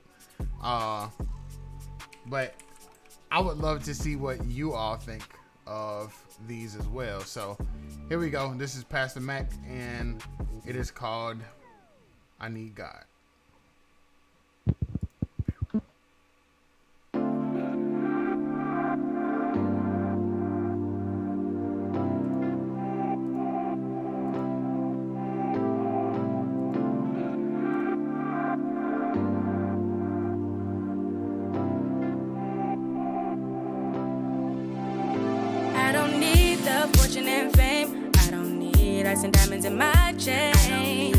But I would love to see what you all think of these as well. So here we go. This is Pastor Mac, and it is called "I Need God." And diamonds in my chain,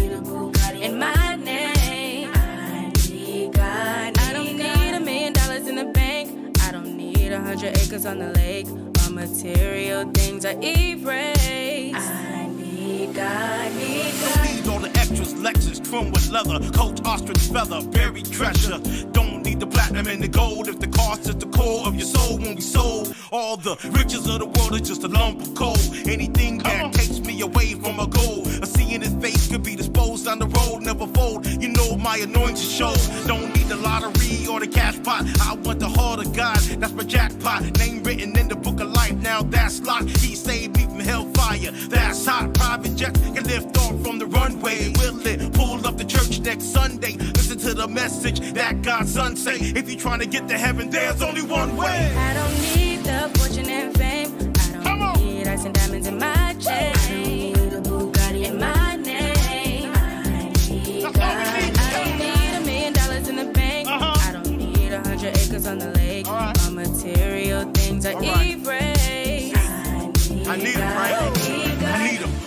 in my name. I need God. I don't need $1 million in the bank. I don't need 100 acres on the lake. All material things are erased. I need God, need God. Don't need all the extras, Lexus, trim with leather, coach, ostrich feather, buried treasure. Don't need the platinum and the gold if the cost is the core of your soul when we sold. All the riches of the world is just a lump of coal. Anything that takes me away from a goal, a sea in his face could be disposed on the road, never fold. You know my anointing shows. Don't need the lottery or the cash pot. I want the heart of God, that's my jackpot. Name written in the book of life, now that's locked. He saved me from hellfire, that's hot. Private jets can lift off from the runway. Will it pull up the church next Sunday? Listen to the message that God's son say. If you're trying to get to heaven, there's only one way. I don't need the fortune and fame. I don't need ice and diamonds in my chain. I don't need a Bugatti in my name. I need God. I don't need $1 million in the bank. I don't need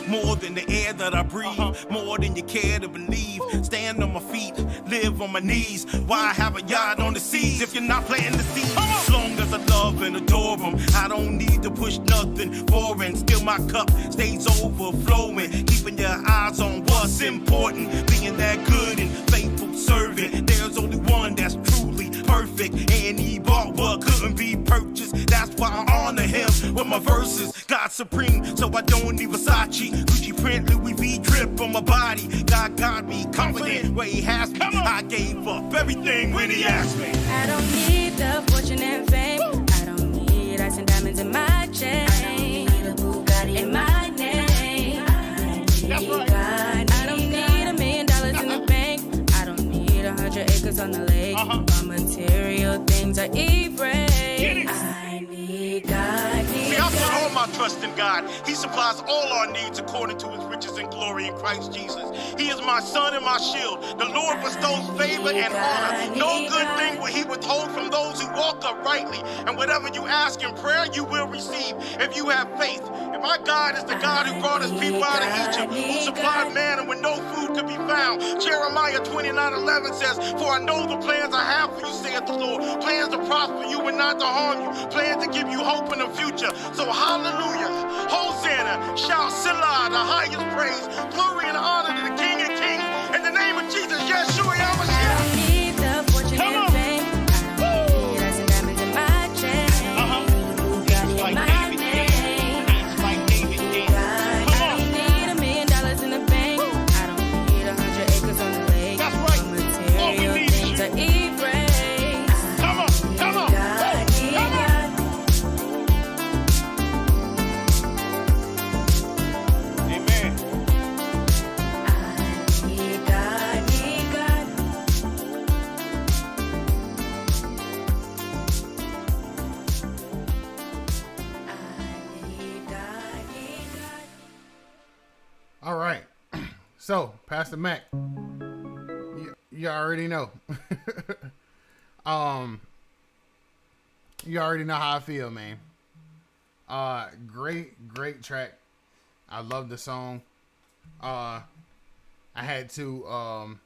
more than the air that I breathe, more than you care to believe. Stand on my feet, live on my knees. Why have a yacht on the seas if you're not planting the seeds? As long as I love and adore them, I don't need to push nothing foreign. Still my cup stays overflowing, keeping your eyes on what's important. Being that good and faithful servant, there's only one that's truly perfect, and he bought what couldn't be purchased. That's why I honor him with my verses. God supreme, so I don't need Versace, Gucci print, Louis V drip on my body. God got me confident where he has me. I gave up everything when he asked me. I don't need the fortune and fame. I don't need ice and diamonds in my chain. I don't need a Bugatti in my name. I need God. I don't need $1 million in the bank. I don't need 100 acres on the lake. All material things are erased. I need God. See, I put all my trust in God. He supplies all our needs according to his riches and glory in Christ Jesus. He is my son and my shield. The Lord bestows favor and honor. No good thing will he withhold from those who walk uprightly. And whatever you ask in prayer, you will receive if you have faith. And my God is the God who brought his people out of Egypt, who supplied manna when no food could be found. Jeremiah 29:11 says, "For I know the plans I have for you, saith the Lord, plans to prosper you and not to harm you, plans to give you hope in the future." So hallelujah, Hosanna, shout Selah, the highest praise, glory and honor to the King of Kings. In the name of Jesus, Yeshua HaMashiach. I don't need the fortune and fame. I don't need ice and diamonds in my chain. Bugatti in my name. God, I don't need $1 million in the bank. I don't need 100 acres on the lake. That's right. All material things are erased. Come on, come on. God, need God. Amen. Need God, need God. Need God, need God. All right. So, Pastor Mac, you already know. You already know how I feel, man. Great track. I love the song. I had to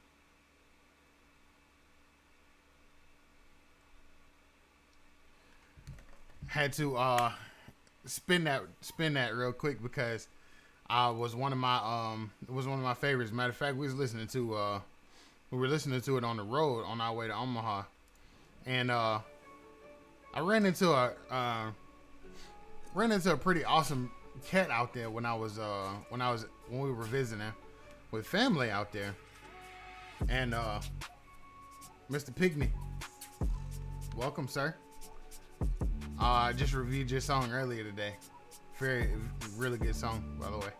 spin that real quick because it was one of my favorites. Matter of fact, we were listening to it on the road on our way to Omaha, and I ran into a pretty awesome cat out there when we were visiting with family out there, and Mr. Pigney, welcome, sir. I just reviewed your song earlier today. Really good song, by the way.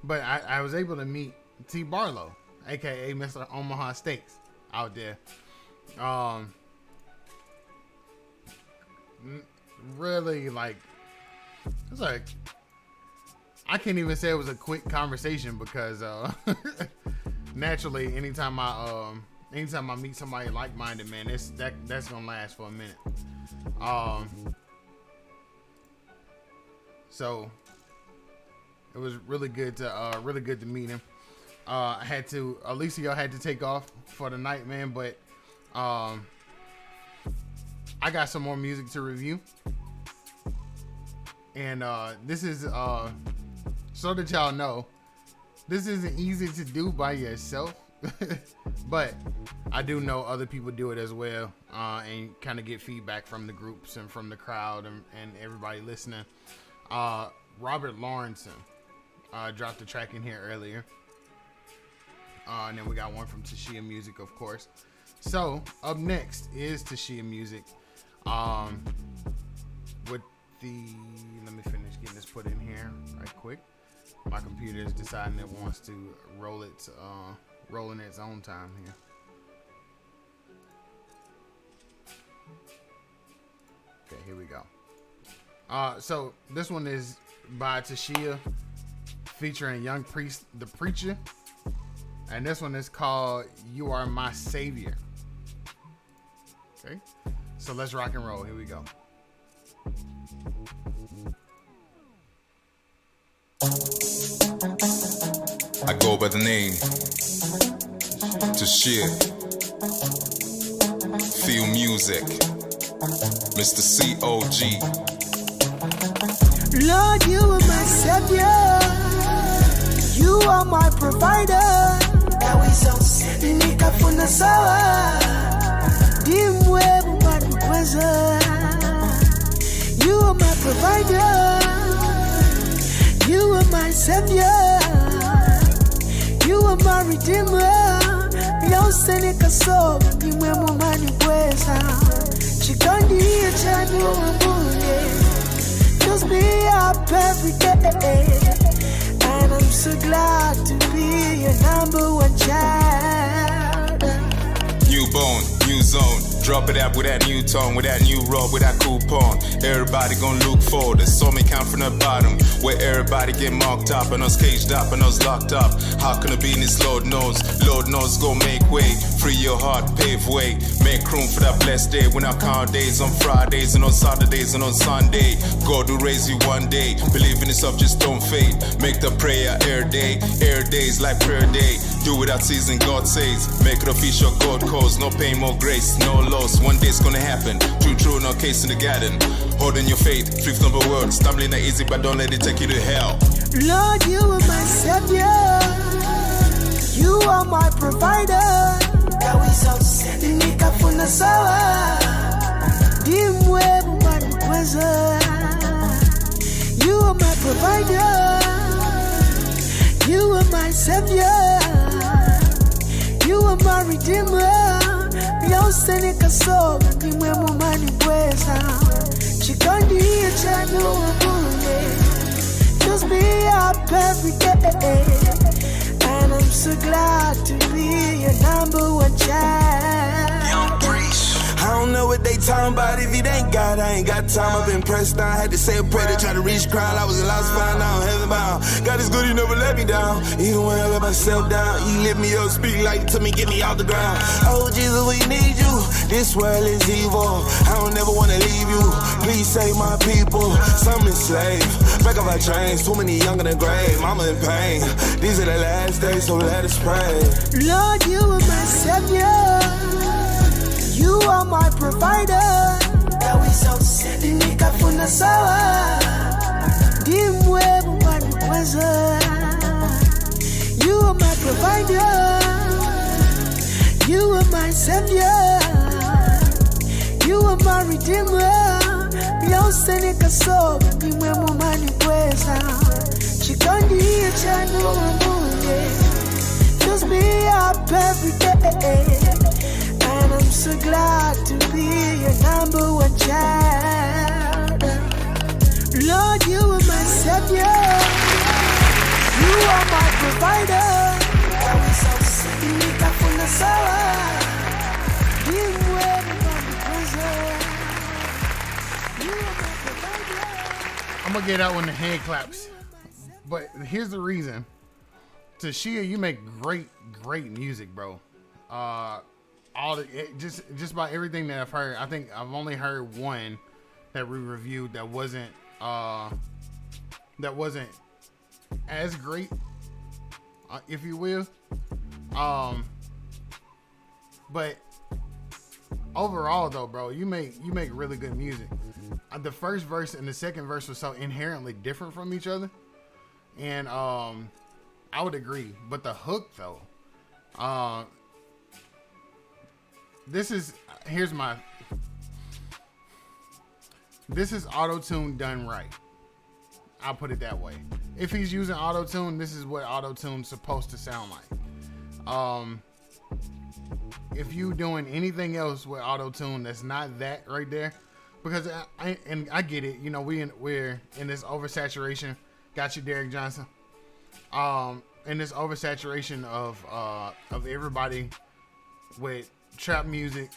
But I was able to meet T. Barlow, aka Mr. Omaha Steaks, out there. Really, like, it's like, I can't even say it was a quick conversation because naturally, anytime I meet somebody like-minded, man, that's gonna last for a minute. So it was really good to meet him. Alicia had to take off for the night, man, but I got some more music to review. And this is so that y'all know, this isn't easy to do by yourself. But I do know other people do it as well, and kind of get feedback from the groups and from the crowd and everybody listening. Robert Lawrenson dropped a track in here earlier, and then we got one from Tashia Music, of course. So up next is Tashia Music, with let me finish getting this put in here right quick. My computer is deciding it wants to roll in its own time here. Okay, here we go. So this one is by Tashia, featuring Young Priest, the Preacher, and this one is called "You Are My Savior." Okay, so let's rock and roll. Here we go. I go by the name to share, feel music, Mr. COG. Lord, you are my savior, you are my provider. Nikafuna sawa, dimwe bumani kweza. You are my provider, you are my savior, you are my redeemer. Yose nikaso, dimwe bumani kweza. Chikondi chani wambule, just be up every day. And I'm so glad to be your number one child. New bone, new zone. Drop it out with that new tone, with that new robe, with that coupon. Everybody gon' look forward. They saw me count from the bottom, where everybody get marked up and us caged up and us locked up. How can it be in this? Lord knows gon' make way. Free your heart, pave way. Make room for that blessed day. When I count days on Fridays and on Saturdays and on Sunday. God will raise you one day. Believe in yourself, just don't fade. Make the prayer air day. Air days like prayer day. Do without season, God says. Make it official, God calls. No pain, more grace, no loss. One day it's gonna happen. True, no case in the garden. Holding your faith, fifth number word. Stumbling not easy, but don't let it take you to hell. Lord, you are my savior, you are my provider. Nikafuna sawa, dimwe bumani kweza. You are my provider, you are my savior, you are my redeemer. Yose nikaso, dimwe bumani kweza. Chikondi chani wambule, just be up every day. And I'm so glad to be your number one child. Young Priest. I don't know what they talking about. If it ain't God, I ain't got time. I've been pressed down, had to say a prayer to try to reach crowd. I was lost, find out, heaven bound. God is good, he never let me down. Even when I let myself down, he lift me up, speak like to me, get me out the ground. Oh Jesus, we need you. This world is evil. I don't never wanna leave you. Please save my people. Some enslaved. Back of our trains, too many young in the grave. Mama in pain. These are the last days, so let us pray. Lord, you are my savior, you are my provider. Nikafuna sawa, dimwe bumani kweza. You are my provider, you are my savior, you are my redeemer. Yose nikaso, dimwe bumani kweza. Chikondi chani wambule, just be up every day. And I'm so glad to be your number one child. Lord, you are my savior, you are my provider. Nikafuna sawa, dimwe bumani kweza. You are my provider. I'm gonna get out when the hand claps. But here's the reason. Tashia, you make great music, bro. Just about everything that I've heard, I think I've only heard one that we reviewed that wasn't as great, if you will. But overall though, bro, you make really good music. The first verse and the second verse was so inherently different from each other, and I would agree. But the hook though, this is auto-tune done right. I'll put it that way. If he's using auto-tune, this is what auto-tune's supposed to sound like. If you doing anything else with auto-tune that's not that right there, because I get it, you know, we're in this oversaturation. Got you, Derek Johnson. In this oversaturation of everybody with trap music,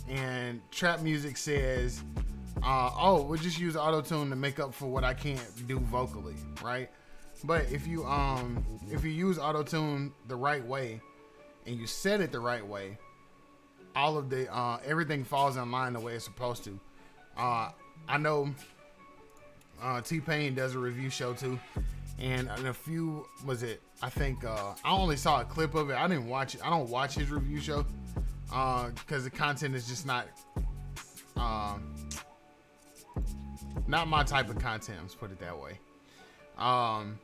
and trap music says, we'll just use auto-tune to make up for what I can't do vocally, right? But if you use auto-tune the right way and you set it the right way, all of the everything falls in line the way it's supposed to. I know T-Pain does a review show too, And in a few, I think I only saw a clip of it. I didn't watch it. I don't watch his review show because the content is just not my type of content. Let's put it that way. And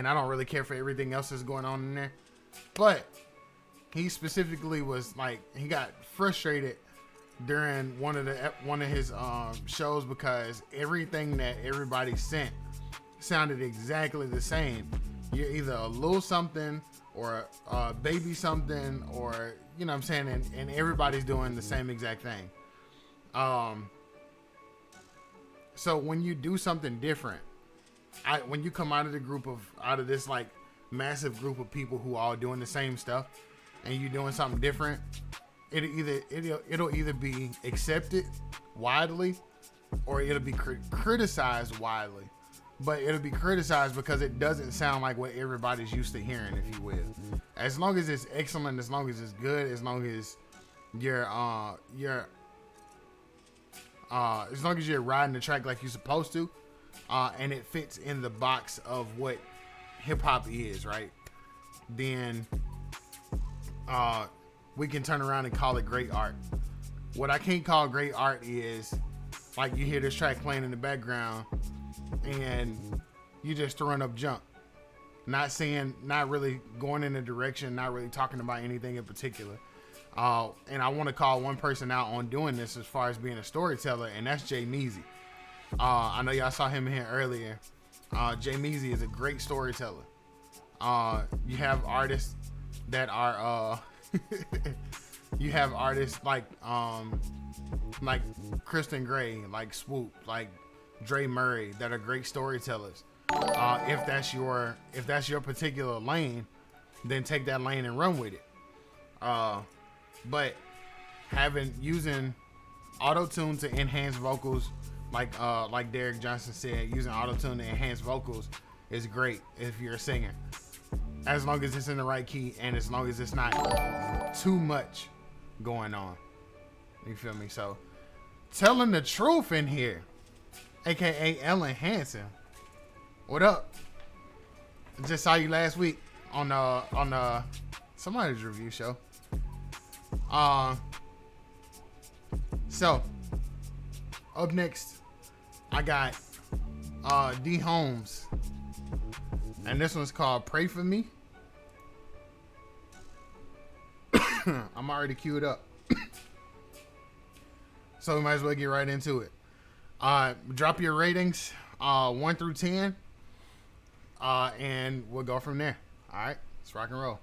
I don't really care for everything else that's going on in there. But he specifically was like, he got frustrated during one of his shows because everything that everybody sent sounded exactly the same. You're either a little something or a baby something, or you know what I'm saying, and everybody's doing the same exact thing. So when you do something different, when you come out of this like massive group of people who are all doing the same stuff, and you're doing something different, it'll either be accepted widely or it'll be criticized widely. But it'll be criticized because it doesn't sound like what everybody's used to hearing, if you will. As long as it's excellent, as long as it's good, as long as you're riding the track like you're supposed to, and it fits in the box of what hip hop is, right? Then we can turn around and call it great art. What I can't call great art is like you hear this track playing in the background and you just throwing up junk, not really going in a direction, not really talking about anything in particular. And I want to call one person out on doing this as far as being a storyteller, and that's Jay Meezy. I know y'all saw him in here earlier. Jay Meezy is a great storyteller. You have artists that are you have artists like Kristen Gray, like Swoop, like Dre Murray, that are great storytellers. If that's your particular lane, then take that lane and run with it. But using auto-tune to enhance vocals, like Derek Johnson said, using auto-tune to enhance vocals is great if you're a singer, as long as it's in the right key and as long as it's not too much going on. You feel me? So, telling the truth in here, aka Ellen Hansen. What up? Just saw you last week on somebody's review show. So up next I got D Holmes, and this one's called Pray For Me. I'm already queued up. So we might as well get right into it. Drop your ratings 1 through 10, and we'll go from there. All right, let's rock and roll.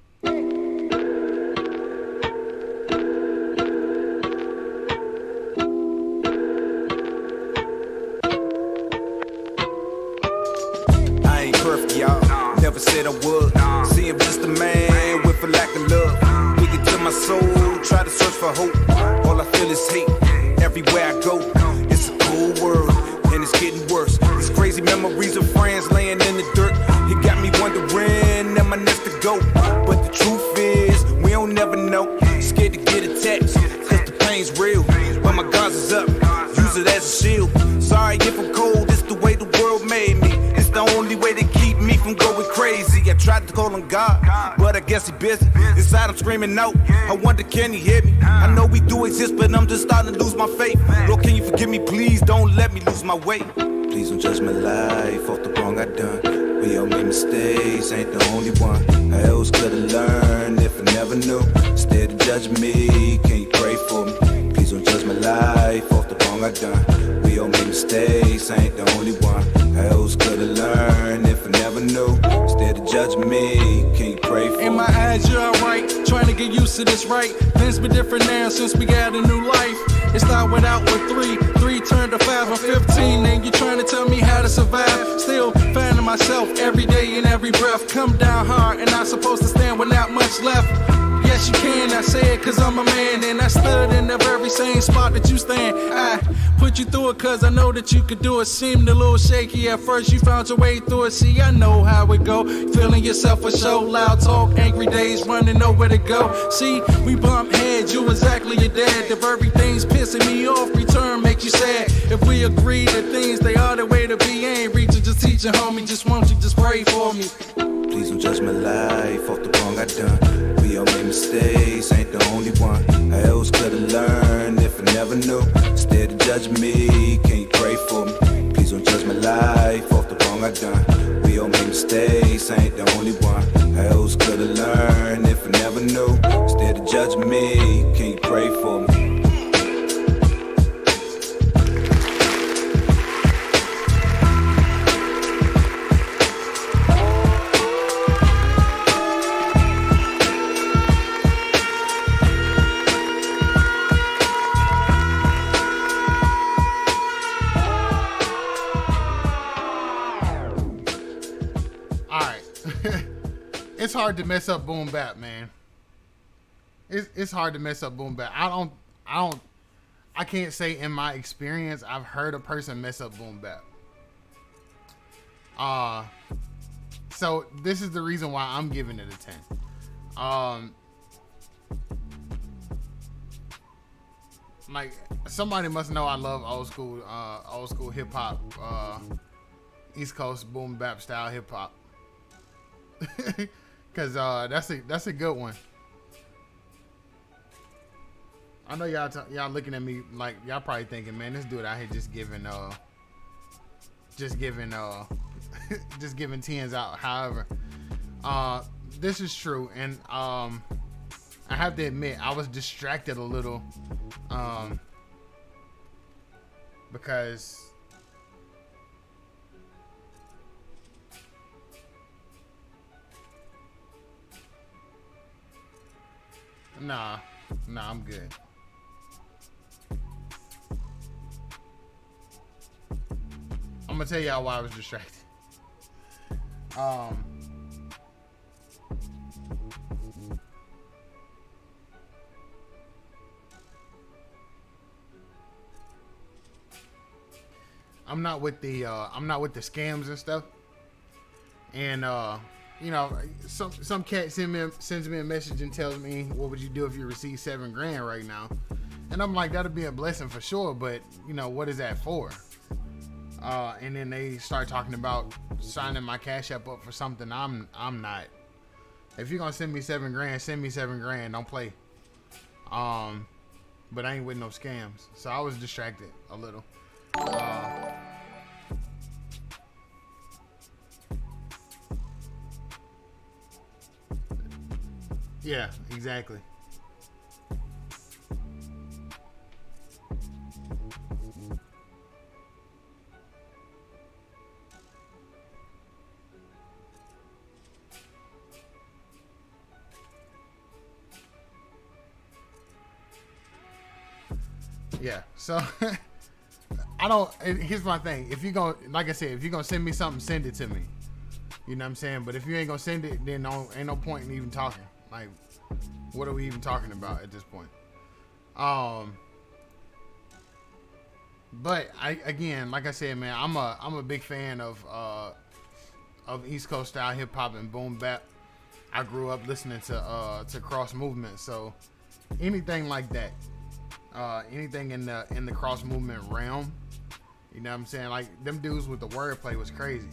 I ain't perfect, y'all. Never said I would. See, I'm just a man with a lack of love. Dig it to my soul, try to search for hope. All I feel is hate. Everywhere I go, it's a cold world, and it's getting worse. These crazy memories of friends laying in the dirt, it got me wondering, am I next to go? But the truth is, we don't never know. Scared to get attached, cause the pain's real. But my guards is up, use it as a shield. Sorry if I'm cold, it's the way the world made me. It's the only way to keep me from going crazy. I tried to call on God, but I guess he busy. Inside I'm screaming out, I wonder can he hear me? I know we do exist, but I'm just starting to lose my faith. Lord, can you forgive me, please? Don't let me lose my way. Please don't judge my life off the wrong I done. We all make mistakes, ain't the only one. How else could I learn if I never knew? Instead of judging me, can you pray for me? Please don't judge my life off the wrong I done. We all make mistakes, ain't the only one. How else could I learn if I never knew? Instead of judging me, can you pray for me? In my eyes, you're alright. Trying to get used to this, right? Things been different now since we got a new life. It started out with 3 turned to 5 and 15. And you're trying to tell me how to survive. Still finding myself every day and every breath. Come down hard and not supposed to stand with not much left. Yes, best you can. I said, cause I'm a man, and I stood in the very same spot that you stand. I put you through it cause I know that you could do it. Seemed a little shaky at first, you found your way through it. See, I know how it go. Feeling yourself for show, loud talk, angry days, running nowhere to go. See, we bump heads, you exactly your dad. If everything's pissing me off, return makes you sad. If we agree that things they are the way to be, ain't reaching, just teaching, homie. Just won't you just pray for me? Please don't judge my life off the wrong I done. We all made mistakes, ain't the only one. I else could've learned if I never knew. Instead of judging me, can you pray for me? Please don't judge my life off the wrong I done. We all made mistakes, ain't the only one. I else could've learned if I never knew. Instead of judging me, can you pray for me? It's hard to mess up boom bap, man. It's hard to mess up boom bap. I can't say in my experience I've heard a person mess up boom bap. So this is the reason why I'm giving it a 10. Like somebody must know I love old school hip hop, East Coast boom bap style hip hop. Cause that's a good one. I know y'all looking at me like y'all probably thinking, man, this dude out here just giving just giving tens out. However, this is true, and I have to admit I was distracted a little, because Nah, I'm good. I'm gonna tell y'all why I was distracted. I'm not with the scams and stuff. And you know, some cat sends me a message and tells me, what would you do if you received $7,000 right now? And I'm like, that'd be a blessing for sure, but you know, what is that for? And then they start talking about signing my Cash App up for something I'm not. If you're gonna send me $7,000, send me $7,000. Don't play. But I ain't with no scams. So I was distracted a little. Yeah, exactly. Yeah, so here's my thing. If you're gonna, like I said, if you're gonna send me something, send it to me. You know what I'm saying? But if you ain't gonna send it, then ain't no point in even talking. Like, what are we even talking about at this point? But again, like I said, man, I'm a big fan of East Coast style hip hop and boom bap. I grew up listening to cross movement, so anything like that, anything in the cross movement realm, you know what I'm saying? Like them dudes with the wordplay was crazy.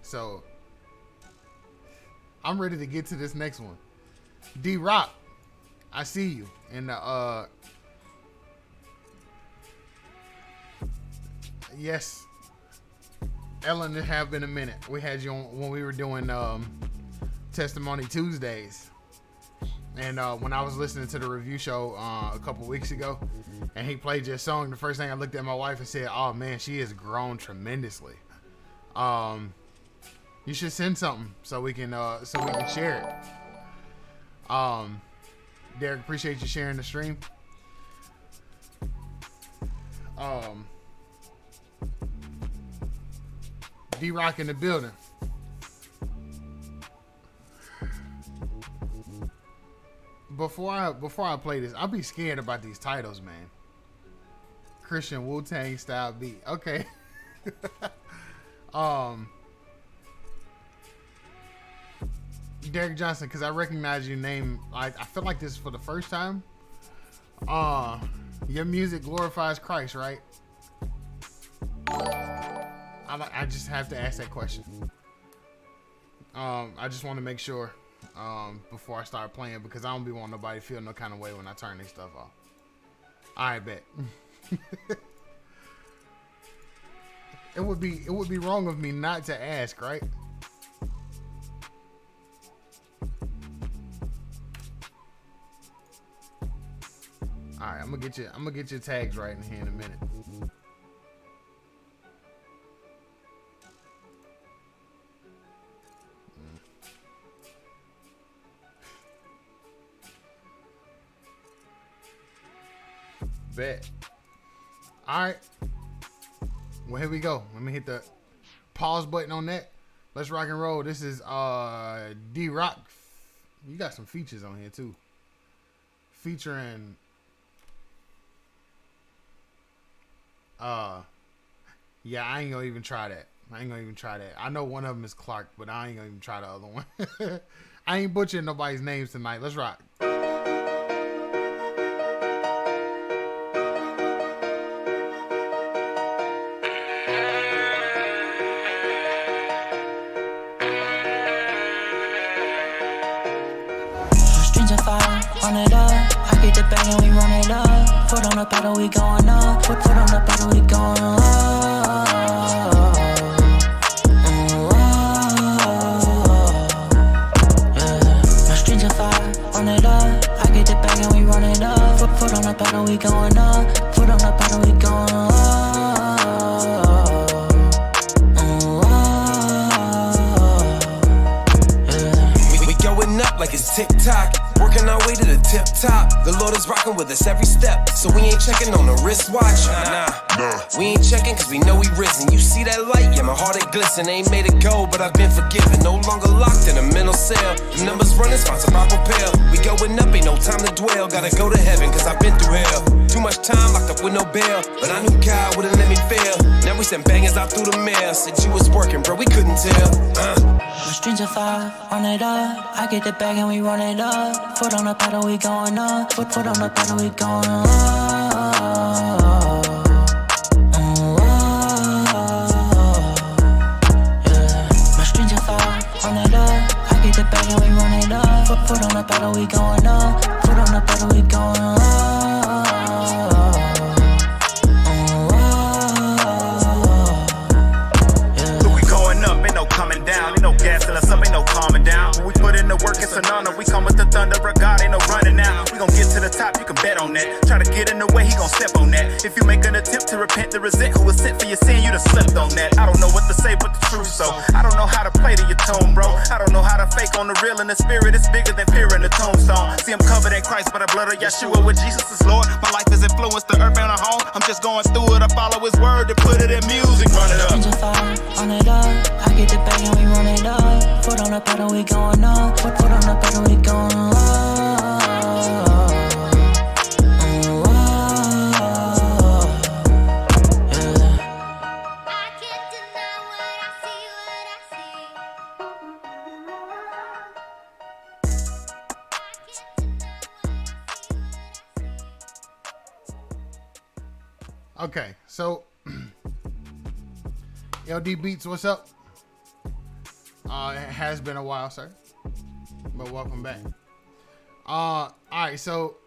So I'm ready to get to this next one. D-Rock, I see you. And yes, Ellen, it have been a minute. We had you on when we were doing Testimony Tuesdays. And when I was listening to the review show a couple weeks ago, and he played your song, the first thing I looked at my wife and said, "Oh man, she has grown tremendously." You should send something so we can share it. Derek, appreciate you sharing the stream. D-Rock in the building. before I play this, I'll be scared about these titles, man. Christian Wu-Tang style beat. Okay. Derek Johnson, because I recognize your name. I feel like this is for the first time. Your music glorifies Christ, right? I just have to ask that question. I just want to make sure before I start playing, because I don't be wanting nobody to feel no kind of way when I turn this stuff off. I bet. It would be wrong of me not to ask, right? All right, I'm gonna get your tags right in here in a minute. Bet. All right. Well, here we go. Let me hit the pause button on that. Let's rock and roll. This is D-Rock. You got some features on here too. Featuring yeah, I ain't gonna even try that. I know one of them is Clark, but I ain't gonna even try the other one. I ain't butchering nobody's names tonight. Let's rock. Run it up, I get the bag and we run it up. Foot on the pedal, we going up. Foot on the pedal, we going up. Yeah. My strings are fire, run it up. I get the bag and we run it up. Foot on the pedal, we going up. Foot on the pedal, we going up. Yeah. We going up like it's TikTok. Working our way to the tip top. The Lord is rocking with us every step. So we ain't checking on the wristwatch. Nah. We ain't checking cause we know we risen. You see that light? Yeah, my heart it glisten. Ain't made it go, but I've been forgiven. No longer locked in a mental cell. The numbers running, sponsored by Propel. We going up, ain't no time to dwell. Gotta go to heaven cause I've been through hell. Too much time locked up with no bail. But I knew God wouldn't let me fail. Now we send bangers out through the mail. Said you was working, bro, we couldn't tell. My strings are fire, run it up. I get the bag and we run it up. Foot on the pedal, we going up. Foot on the pedal, we going up. Yeah. My strings are fire, run it up. I get the bag and we run it up. Foot on the pedal, we going up. Foot on the pedal, we going up. Gas in us up, ain't no calming down. When we put in the work, it's an honor. We come with the thunder of God, ain't no running now. We gon' get to the top, you can bet on that. Try to get in the way, he gon' step on that. If you make an attempt to repent, to resent who was sent for your sin, you done slept on that. I don't know what to say but the truth, so I don't know how to play to your tone, bro. I don't know how to fake on the real, and the spirit is bigger than fear in the tombstone. See, I'm covered in Christ by the blood of Yeshua, with Jesus is Lord. My life has influenced the earth and a home. I'm just going through it, I follow his word, to put it in music. Run it up. Run it up. I get the bag and we run it up. Foot on the pedal, we going up. Foot on the pedal, we going up. Okay, so LD Beats, what's up? It has been a while, sir, but welcome back. All right, so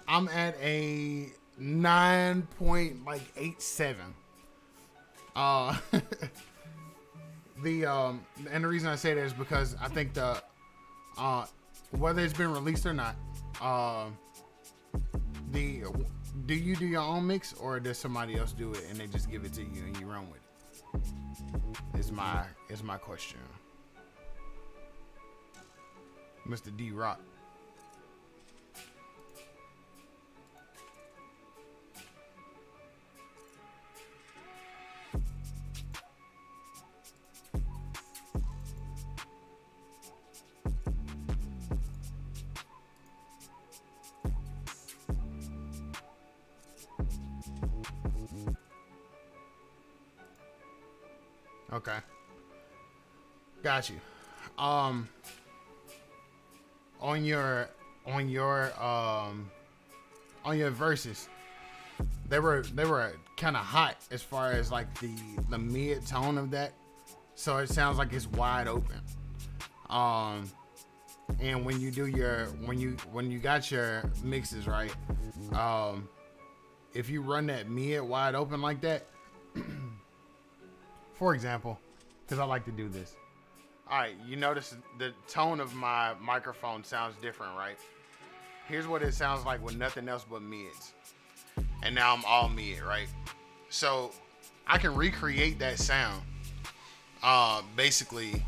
I'm at a 9.87. And the reason I say that is because I think the whether it's been released or not, do you do your own mix or does somebody else do it and they just give it to you and you run with it? Is my question. Mr. D-Rock. Okay. Got you. On your verses, they were kind of hot as far as like the mid tone of that, so it sounds like it's wide open. And when you do when you got your mixes right, if you run that mid wide open like that, for example, because I like to do this. All right, you notice the tone of my microphone sounds different, right? Here's what it sounds like with nothing else but mids. And now I'm all mid, right? So I can recreate that sound, basically.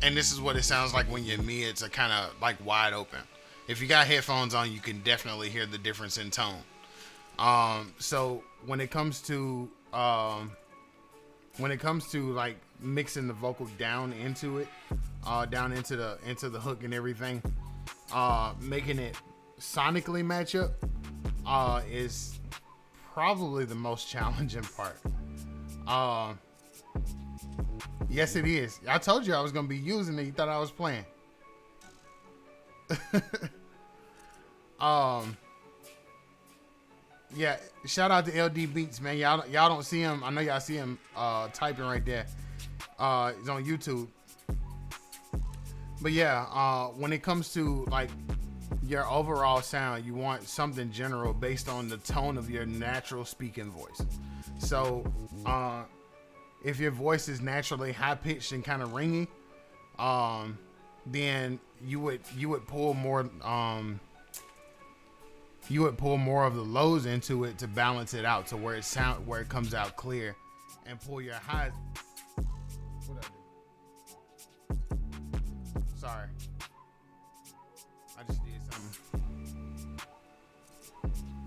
And this is what it sounds like when your mids are kind of like wide open. If you got headphones on, you can definitely hear the difference in tone. So when it comes to like mixing the vocal down into it, down into the hook and everything, making it sonically match up, is probably the most challenging part. Yes, it is. I told you I was gonna be using it. You thought I was playing. Yeah, shout out to LD Beats, man. Y'all don't see him. I know y'all see him typing right there. It's on YouTube. But yeah, when it comes to like your overall sound, you want something general based on the tone of your natural speaking voice. So if your voice is naturally high pitched and kind of ringy, then you would pull more of the lows into it to balance it out to where it comes out clear, and pull your highs. What did I do? Sorry, I just did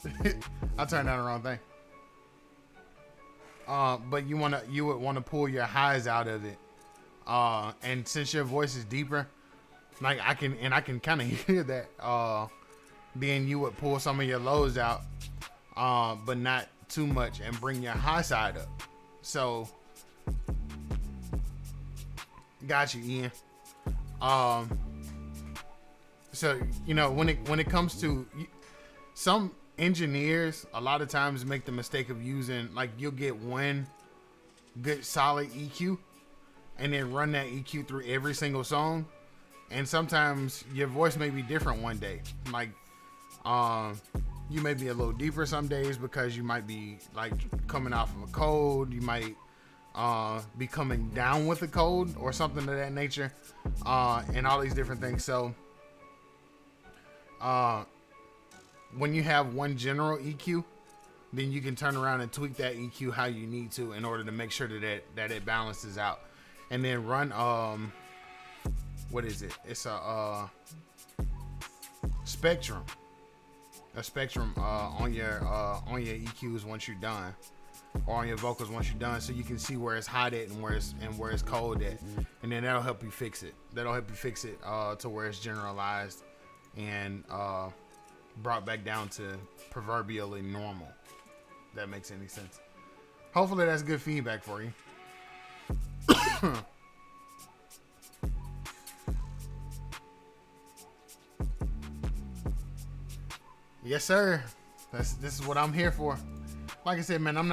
something. I turned down the wrong thing. But you would want to pull your highs out of it, and since your voice is deeper, like I can kind of hear that. Then you would pull some of your lows out, but not too much, and bring your high side up. So, got you, Ian. So when it comes to some engineers, a lot of times make the mistake of using, like, you'll get one good solid EQ, and then run that EQ through every single song, and sometimes your voice may be different one day, like. You may be a little deeper some days because you might be like coming off of a cold. You might be coming down with a cold or something of that nature, and all these different things. So when you have one general EQ, then you can turn around and tweak that EQ how you need to in order to make sure that it balances out. And then run what is it? It's a spectrum. A spectrum on your EQs once you're done, or on your vocals once you're done, so you can see where it's hot at and where it's cold at, and then that'll help you fix it. To where it's generalized and brought back down to proverbially normal. If that makes any sense. Hopefully that's good feedback for you. Yes, sir. This is what I'm here for. Like I said, man, I'm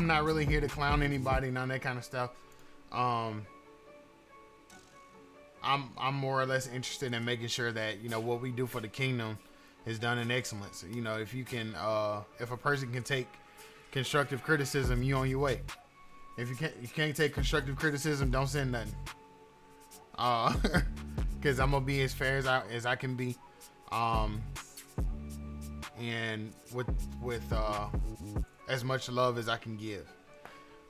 not really here to clown anybody, none of that kind of stuff. I'm more or less interested in making sure that what we do for the kingdom is done in excellence. If you can, if a person can take constructive criticism, you on your way. If you can't take constructive criticism, don't send nothing. Because I'm gonna be as fair as I can be. And with as much love as I can give.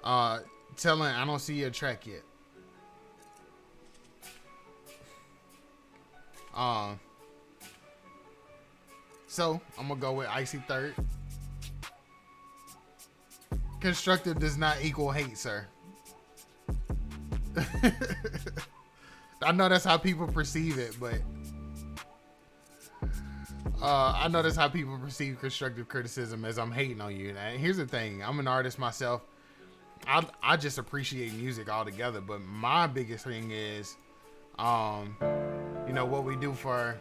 Telling, I don't see your track yet. So I'm gonna go with Icy Third. Constructive does not equal hate, sir. I know that's how people perceive it, but I know that's how people perceive constructive criticism, as I'm hating on you. Now, here's the thing. I'm an artist myself, I just appreciate music altogether. But my biggest thing is, you know, what we do for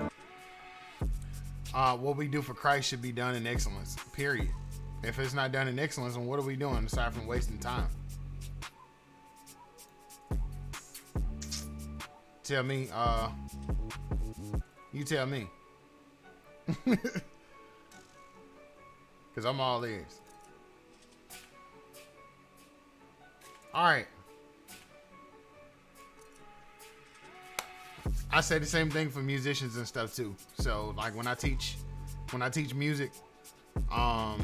Christ should be done in excellence. Period. If it's not done in excellence, then what are we doing aside from wasting time? Tell me, you tell me. Because I'm all ears. All right. I say the same thing for musicians and stuff too. So like when I teach music, I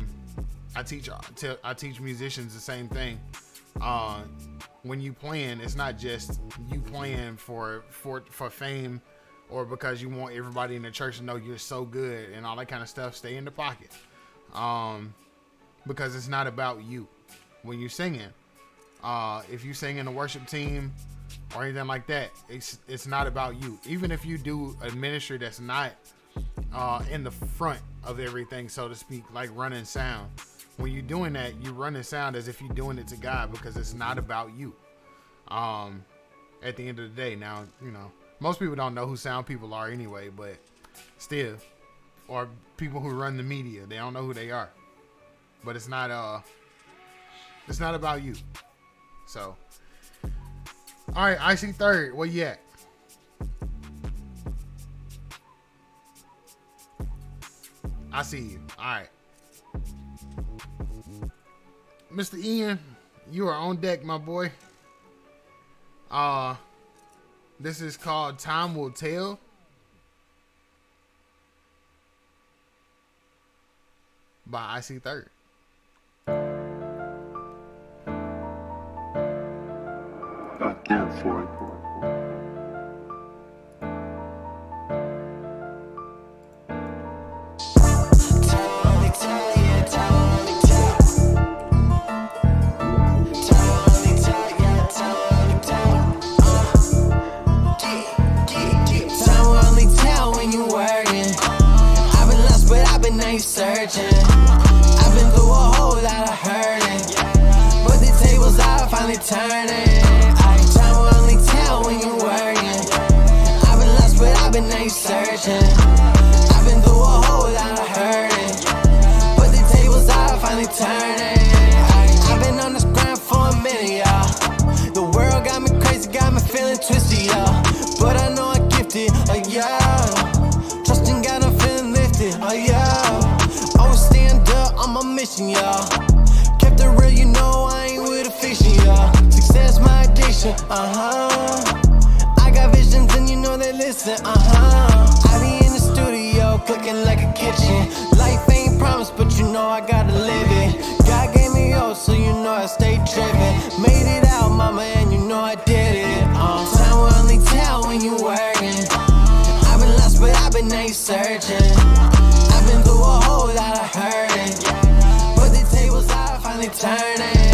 teach musicians the same thing. When you playing, it's not just you playing for fame or because you want everybody in the church to know you're so good and all that kind of stuff. Stay in the pocket. Because it's not about you when you're singing. If you sing in a worship team or anything like that, it's not about you. Even if you do a ministry that's not in the front of everything, so to speak, like running sound. When you're doing that, you running sound as if you're doing it to God because it's not about you. At the end of the day, now, you know, most people don't know who sound people are anyway, but still, or people who run the media, they don't know who they are. But it's not about you. So, all right, I see third. Where you at? I see you. All right. Mr. Ian, you are on deck, my boy. This is called Time Will Tell. By I See Third. God damn for it. Searching, I've been through a whole lot of hurting, but the tables are finally turning. Time will only tell when you're working. I've been lost, but I've been searching. I've been through a whole lot of hurting, but the tables are finally turning. I've been on this grind for a minute, y'all. The world got me crazy, got me feeling twisty, y'all. But I know I'm gifted, yeah. Trusting God, I'm feeling lifted, yeah. I'm a mission, y'all. Kept it real, you know I ain't with a fiction, y'all. Success, my addiction, I got visions and you know they listen, I be in the studio, cooking like a kitchen. Life ain't promised, but you know I gotta live it. God gave me hope, so you know I stay driven. Made it out, mama, and you know I did it. Time will only tell when you working. I've been lost, but I've been searching. I've been through a whole lot of hurting, but the tables are finally turning.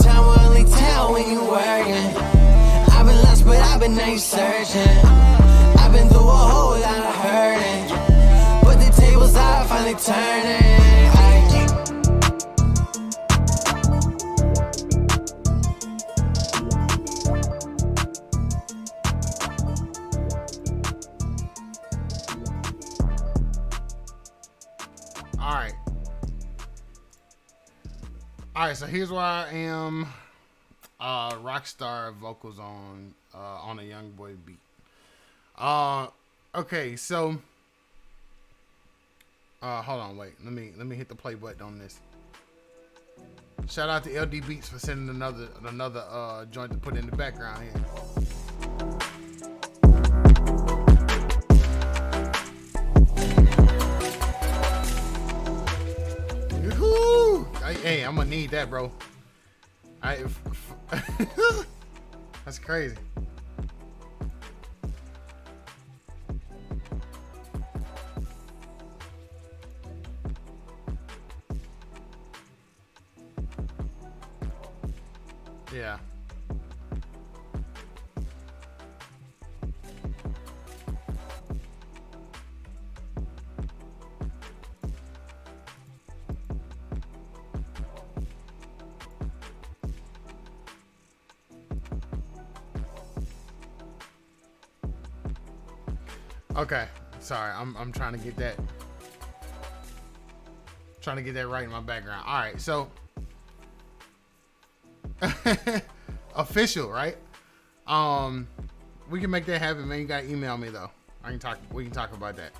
Time will only tell when you're working. I've been lost, but I've been searching. I've been through a whole lot of hurting, but the tables are finally turning. All right, so here's where I am. Rockstar vocals on a Young Boy beat. Okay, so hold on, wait. Let me hit the play button on this. Shout out to LD Beats for sending another joint to put in the background here. Hey, I'm gonna need that, bro. That's crazy. Yeah. Okay, sorry, I'm trying to get that. Trying to get that right in my background. All right, so official, right? We can make that happen, man. You gotta email me though. We can talk about that.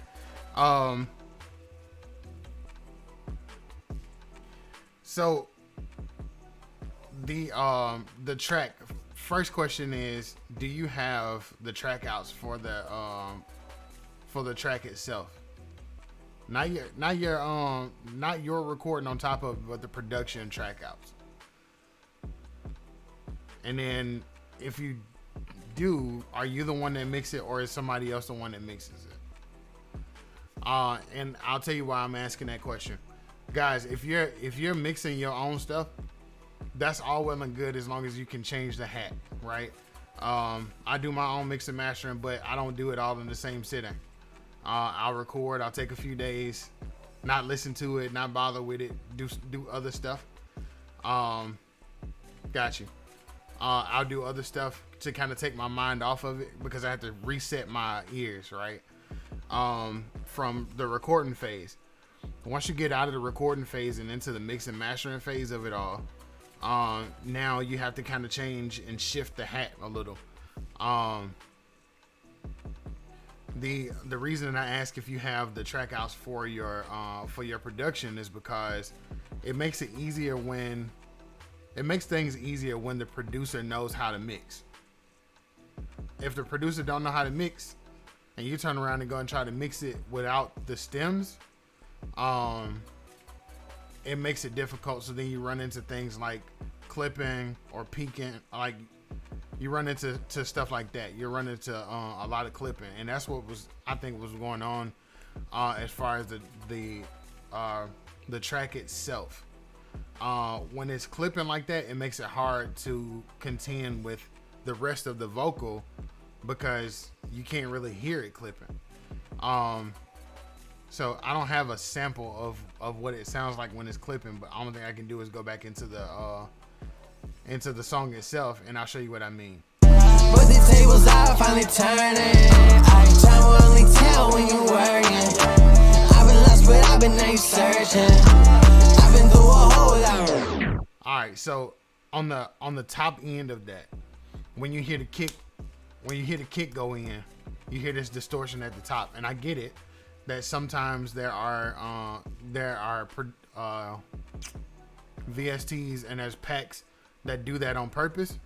So the track. First question is, do you have the track outs for the track itself? Not your recording on top of it, but the production track outs. And then if you do, are you the one that mixes it, or is somebody else the one that mixes it? And I'll tell you why I'm asking that question. Guys, if you're mixing your own stuff, that's all well and good as long as you can change the hat, right? I do my own mix and mastering, but I don't do it all in the same sitting. I'll record, I'll take a few days, not listen to it, not bother with it, do other stuff. Got you. I'll do other stuff to kind of take my mind off of it because I have to reset my ears, right? From the recording phase. Once you get out of the recording phase and into the mix and mastering phase of it all, now you have to kind of change and shift the hat a little. The reason I ask if you have the track outs for your production is because it makes it easier when it makes things easier when the producer knows how to mix. If the producer don't know how to mix and you turn around and go and try to mix it without the stems, it makes it difficult. So then you run into things like clipping or peaking, like you run into stuff like that. You run into a lot of clipping, and that's what I think was going on as far as the track itself. When it's clipping like that, it makes it hard to contend with the rest of the vocal because you can't really hear it clipping. So I don't have a sample of what it sounds like when it's clipping, but the only thing I can do is go back into the song itself, and I'll show you what I mean. But the tables are finally turning. Time will only tell when you're working. I've been lost, but I've been named searching. I've been through a whole lot. All right, so on the top end of that, when you hear the kick go in, you hear this distortion at the top, and I get it that sometimes there are VSTs and there's packs that do that on purpose.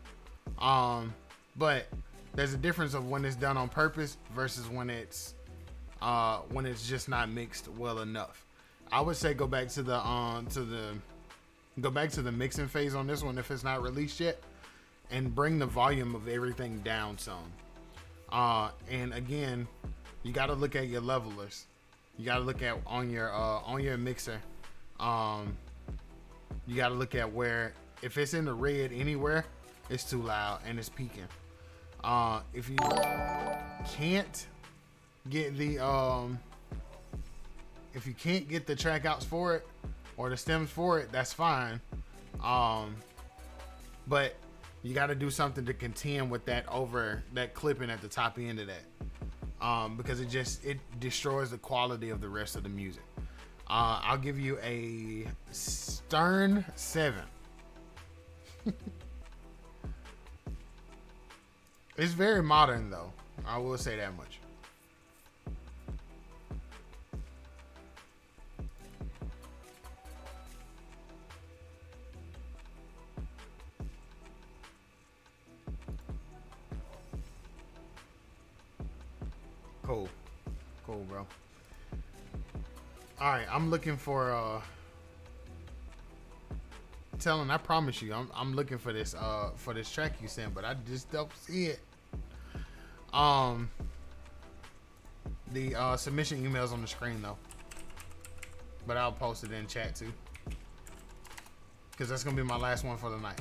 But there's a difference of when it's done on purpose versus when it's just not mixed well enough. I would say go back to the mixing phase on this one if it's not released yet, and bring the volume of everything down some. And again, you got to look at your levelers. You got to look at on your mixer. You got to look at where, if it's in the red anywhere, it's too loud and it's peaking. If you can't get the track outs for it or the stems for it, that's fine. But you got to do something to contend with that clipping at the top end of that, because it destroys the quality of the rest of the music. I'll give you a stern 7. It's very modern though. I will say that much. Cool, bro. All right, I'm looking for I promise you, I'm looking for this track you sent, but I just don't see it. The submission email's on the screen though, but I'll post it in chat too, because that's gonna be my last one for the night.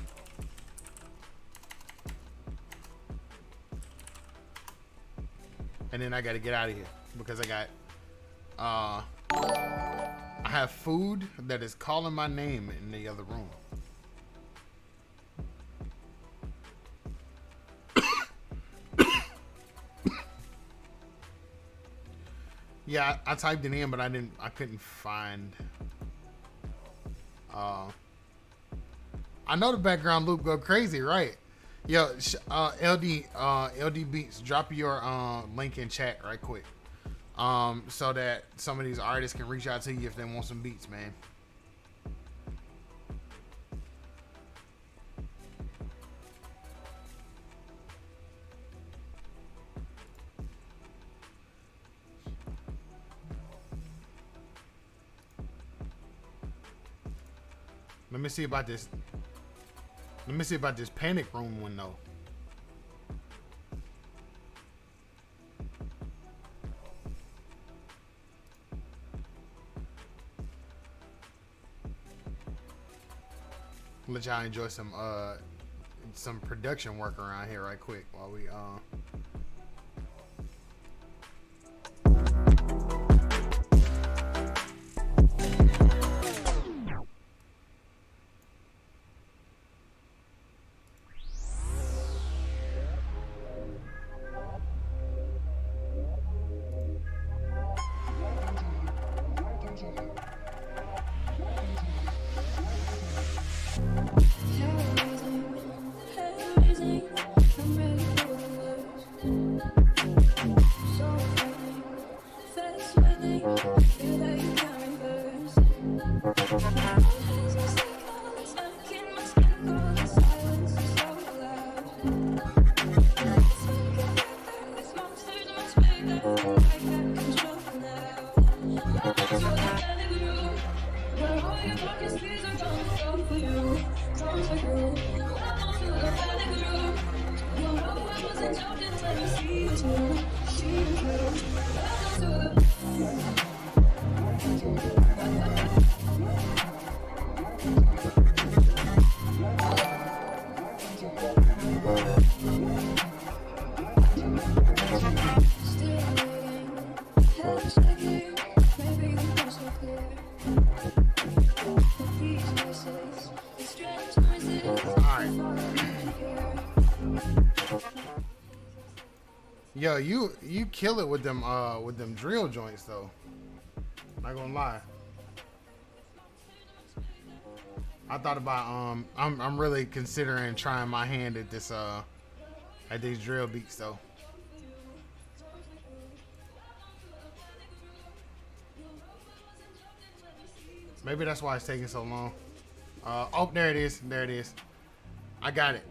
And then I got to get out of here because I have food that is calling my name in the other room. Yeah, I typed it in, but I couldn't find. I know the background loop go crazy, right? Yo, LD Beats, drop your link in chat right quick, so that some of these artists can reach out to you if they want some beats, man. Let me see about this. Let me see about this Panic Room one though. Let y'all enjoy some production work around here right quick while we Yo, you kill it with them drill joints though. Not gonna lie. I thought about I'm really considering trying my hand at this at these drill beats though. Maybe that's why it's taking so long. Oh, there it is. There it is. I got it.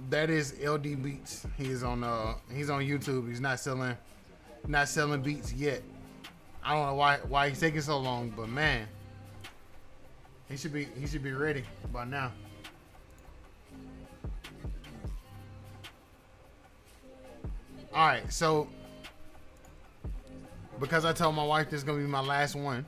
That is LD Beats. He's on YouTube. He's not selling beats yet. I don't know why he's taking so long, but man, he should be ready by now. All right, so because I told my wife this is gonna be my last one,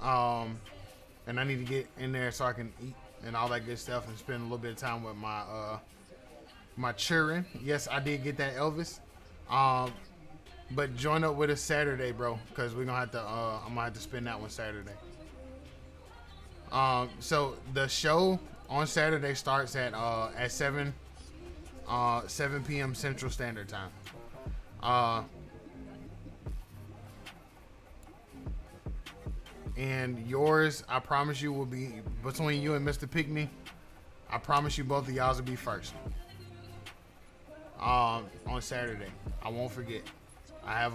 and I need to get in there so I can eat and all that good stuff and spend a little bit of time with my children. Yes, I did get that Elvis. But join up with us Saturday, bro, because we're gonna have to I'm gonna have to spend that one Saturday. So the show on Saturday starts at 7 p.m. Central Standard Time. And yours, I promise you, will be between you and Mr. Pickney. I promise you both of y'all will be first. On Saturday. I won't forget. I have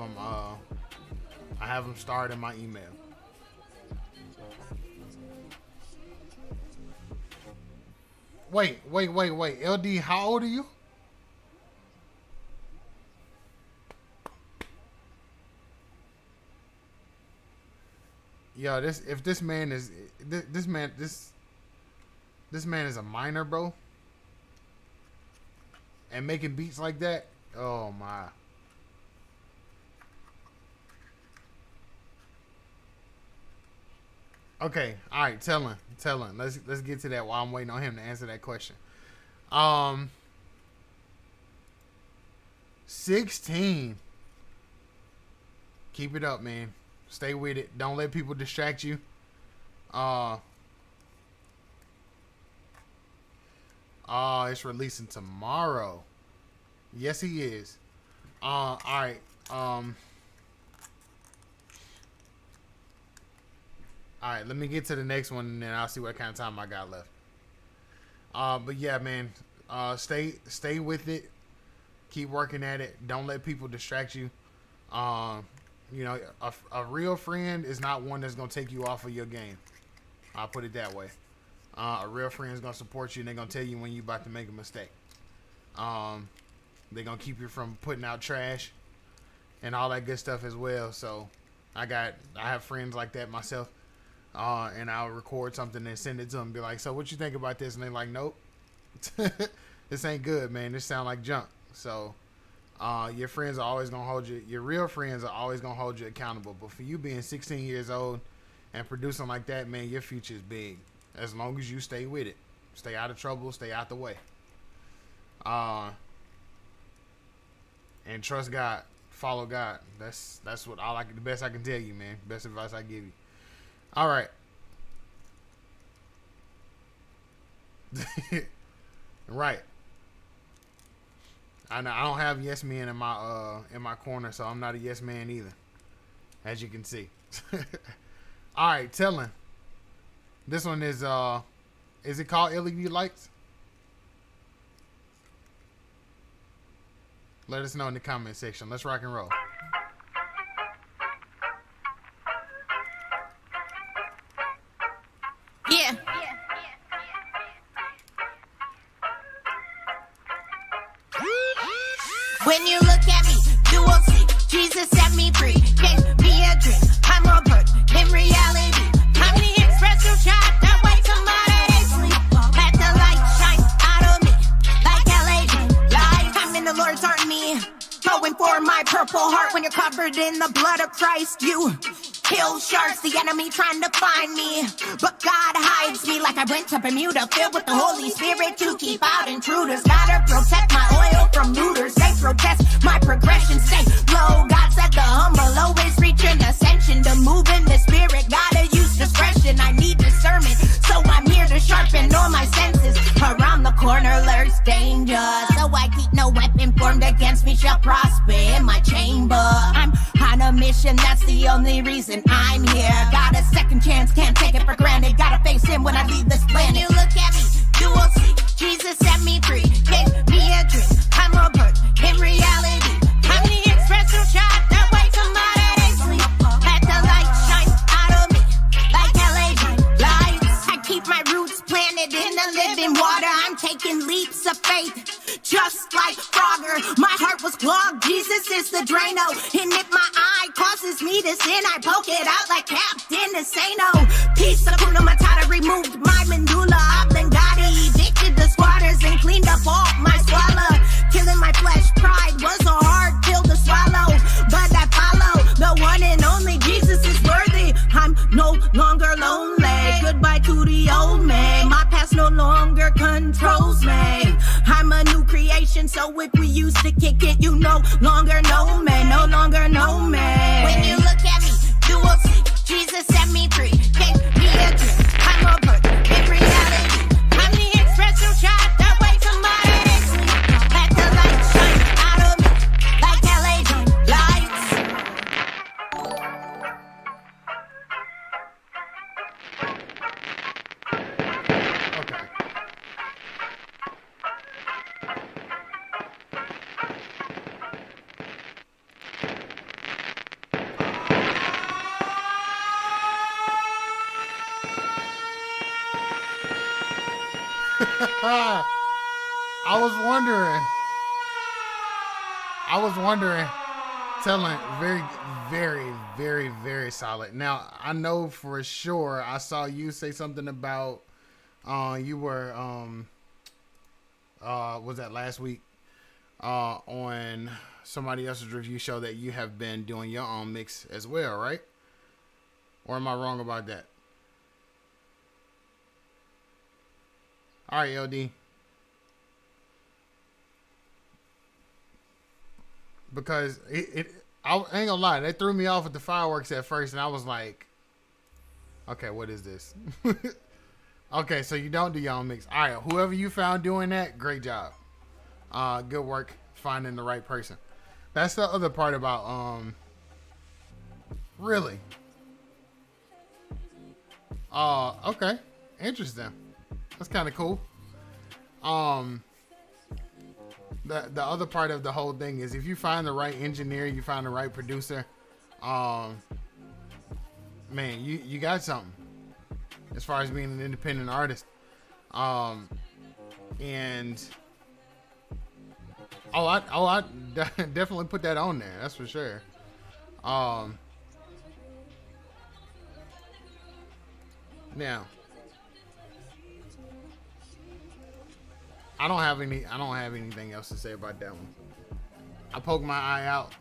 them starred in my email. Wait. LD, how old are you? Yo, this man is a minor, bro, and making beats like that. Oh my. Okay, all right, tell him. Let's get to that while I'm waiting on him to answer that question. 16. Keep it up, man. Stay with it. Don't let people distract you. It's releasing tomorrow. Yes, he is. All right. All right, let me get to the next one, and then I'll see what kind of time I got left. But yeah, man, stay with it. Keep working at it. Don't let people distract you. You know, a real friend is not one that's gonna take you off of your game. I'll put it that way. A real friend is gonna support you, and they're gonna tell you when you're about to make a mistake. They're gonna keep you from putting out trash and all that good stuff as well. So I have friends like that myself. And I'll record something and send it to them. Be like, so what you think about this? And they're like, nope, this ain't good, man. This sound like junk. So your friends are always gonna hold you. Your real friends are always gonna hold you accountable. But for you being 16 years old and producing like that, man, your future is big. As long as you stay with it, stay out of trouble, stay out the way. And trust God, follow God. That's what the best I can tell you, man. Best advice I give you. All right. Right. I know I don't have yes men in my corner, so I'm not a yes man either, as you can see. All right, telling. This one is it called LED lights? Let us know in the comment section. Let's rock and roll. Yeah. When you look at me, you will see Jesus set me free. Gave me a dream. I'm a bird in reality. I'm the espresso shot that wakes somebody they sleep. Let the light shine out of me like LED lights. I'm in the Lord's army, going for my purple heart. When you're covered in the blood of Christ, you kill sharks, the enemy trying to find me, but God hides me like I went to Bermuda, filled with the Holy Spirit to keep out intruders. Gotta protect my oil from looters. They protest my progression, stay low. God said the humble always reach an ascension. To move in the Spirit, gotta use discretion. I need discernment, so I'm here to sharpen all my senses. Around the corner lurks danger, so I keep no weapon formed against me shall prosper in my chamber. I'm on a mission, that's the only reason I'm here. Got a second chance, can't take it for granted. Gotta face him when I leave this planet. When you look at me, you will see Jesus set me free. Gave me a dream. I'm a bird in reality. I'm the espresso shot that wakes somebody they sleep. Let the light shine out of me like LED lights. I keep my roots planted in the living water. I'm taking leaps of faith, just like Frogger. My heart was clogged. Jesus is the Drano. And if my eye causes me to sin, I poke it out like Captain Insano. Piece of Kuna Matata removed my medulla oblongata. Evicted the squatters and cleaned up all my swallow. Killing my flesh pride was a hard pill to swallow, but I follow the one and only. Jesus is worthy. I'm no longer lonely. Goodbye to the old man. My past no longer controls me. I'm a new creation, so if we used to kick it, you no longer know me. No longer know me. When you look at me, you will see Jesus set me free. Gave me a dream. I'm a bird in reality. I'm the espresso shot that wakes somebody they sleep. Let the light shine out of me like LED lights. I was wondering. Telling very, very, very, very solid. Now I know for sure I saw you say something about you were was that last week on somebody else's review show that you have been doing your own mix as well, right? Or am I wrong about that? All right, LD. Because I ain't gonna lie, they threw me off with the fireworks at first, and I was like, okay, what is this? Okay, so you don't do your own mix. All right, whoever you found doing that, great job. Good work finding the right person. That's the other part about really. Okay. Interesting. That's kind of cool. The other part of the whole thing is if you find the right engineer, you find the right producer, man, you got something as far as being an independent artist. And I definitely put that on there. That's for sure. Now, I don't have anything else to say about that one. I poked my eye out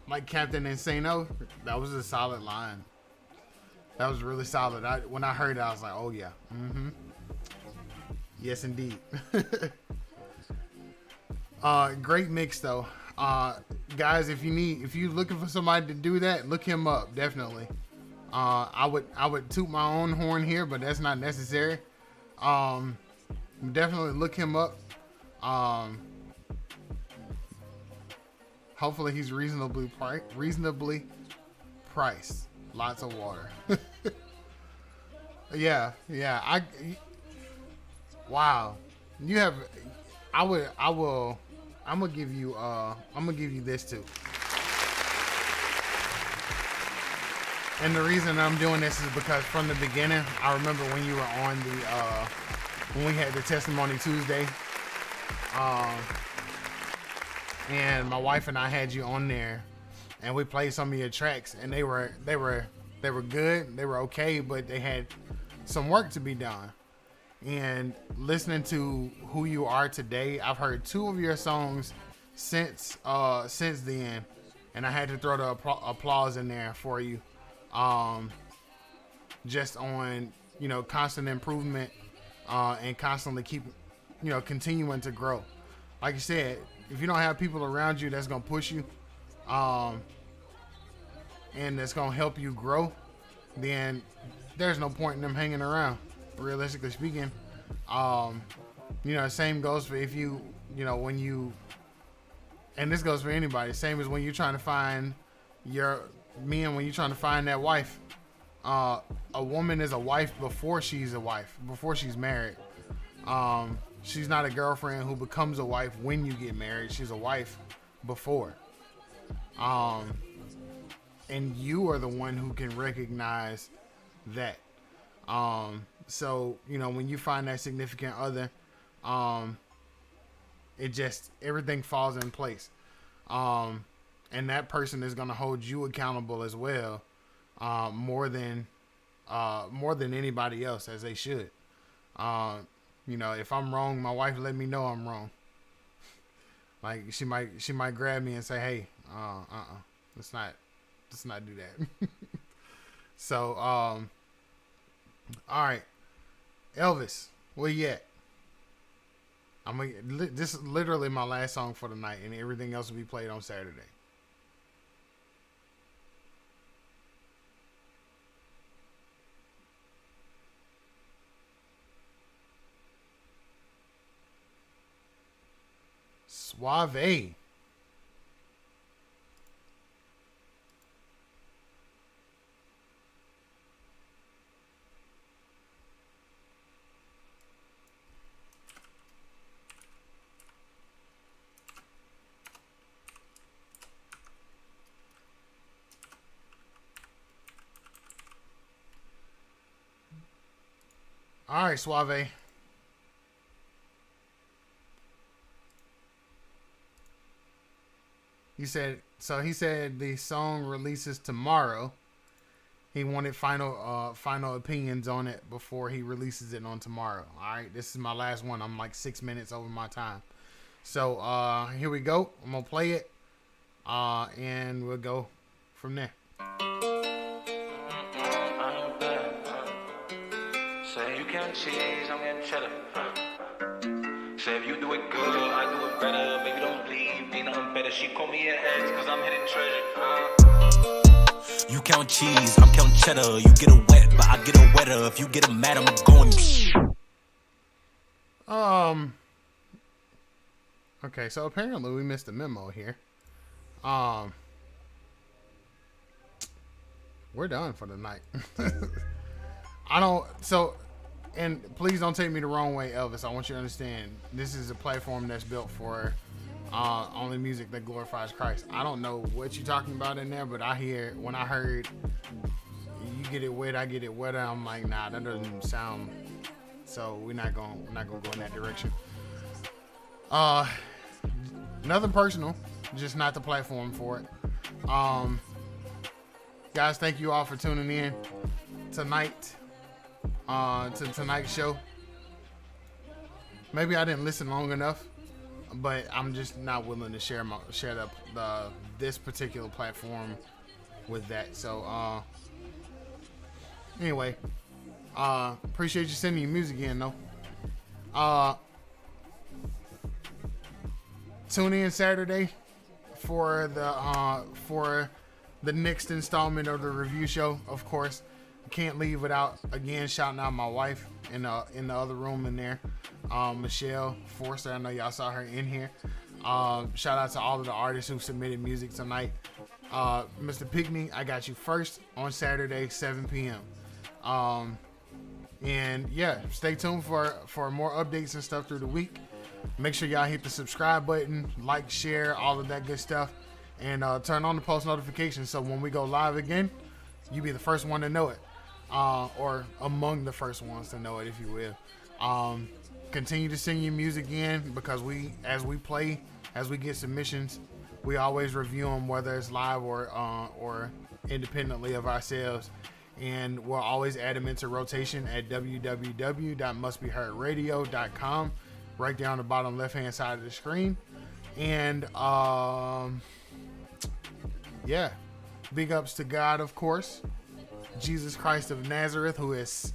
like Captain Insano. That was a solid line. That was really solid. When I heard it, I was like, oh yeah. Mm-hmm. Yes, indeed. Great mix though. Guys, if you're looking for somebody to do that, look him up, definitely. I would toot my own horn here, but that's not necessary. Definitely look him up. Hopefully he's reasonably priced. Lots of water. Yeah. Wow. I'm gonna give you this too. And the reason I'm doing this is because from the beginning, I remember when you were on when we had the Testimony Tuesday, and my wife and I had you on there, and we played some of your tracks, and they were good, they were okay, but they had some work to be done. And listening to who you are today, I've heard 2 of your songs since then, and I had to throw the applause in there for you, just on constant improvement, and constantly continuing to grow. Like you said, if you don't have people around you that's gonna push you, and that's gonna help you grow, then there's no point in them hanging around. Realistically speaking, same goes for if you, when you, and this goes for anybody. Same as when you're trying to find when you're trying to find that wife. A woman is a wife before she's married. She's not a girlfriend who becomes a wife when you get married. She's a wife before. And you are the one who can recognize that. So, when you find that significant other, everything falls in place. And that person is going to hold you accountable as well, more than anybody else, as they should. If I'm wrong, my wife let me know I'm wrong. Like she might grab me and say, "Hey, let's not do that." So, all right, Elvis, where you at? This is literally my last song for the night, and everything else will be played on Saturday. Suave. All right, Suave. He said the song releases tomorrow. He wanted final opinions on it before he releases it on tomorrow. All right, this is my last one. I'm like 6 minutes over my time. So here we go. I'm gonna play it, and we'll go from there. Say you can't cheese, I'm getting cheddar. Say if you do it good, I do it better. Baby, don't leave, ain't nothing better. She call me an ex, cause I'm hitting treasure. You count cheese, I'm counting cheddar. You get it wet, but I get it wetter. If you get it mad, I'm going. Okay, so apparently we missed a memo here. We're done for the night. I don't. So, and please don't take me the wrong way, Elvis. I want you to understand. This is a platform that's built for only music that glorifies Christ. I don't know what you're talking about in there, but when I heard you get it wet, I get it wetter. I'm like, nah, that doesn't sound. So we're not gonna go in that direction. Nothing personal, just not the platform for it. Guys, thank you all for tuning in tonight to tonight's show. Maybe I didn't listen long enough, but I'm just not willing to share this particular platform with that. So anyway, appreciate you sending your music in though. Tune in Saturday for the next installment of the review show. Of course, can't leave without again shouting out my wife in the other room in there, Michelle Forster. I know y'all saw her in here. Shout out to all of the artists who submitted music tonight. Mr. Pickney, I got you first on Saturday, 7 p.m. And yeah, stay tuned for more updates and stuff through the week. Make sure y'all hit the subscribe button, like, share, all of that good stuff, and turn on the post notifications so when we go live again, you be the first one to know it, or among the first ones to know it, if you will. Continue to send your music in, because as we get submissions, we always review them, whether it's live or independently of ourselves. And we'll always add them into rotation at www.mustbeheardradio.com, right down the bottom left hand side of the screen. And yeah, big ups to God, of course, Jesus Christ of Nazareth, who has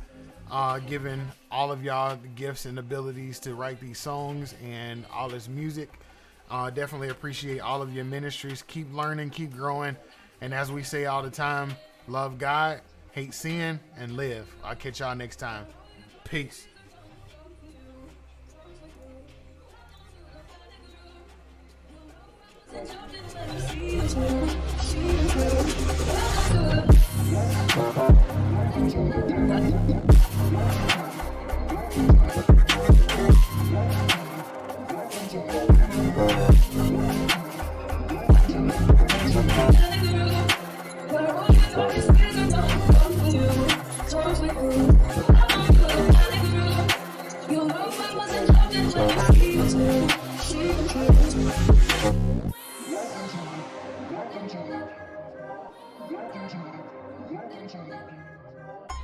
given all of y'all the gifts and abilities to write these songs and all this music. Definitely appreciate all of your ministries. Keep learning, keep growing, and as we say all the time, love God, hate sin, and live. I'll catch y'all next time. Peace. See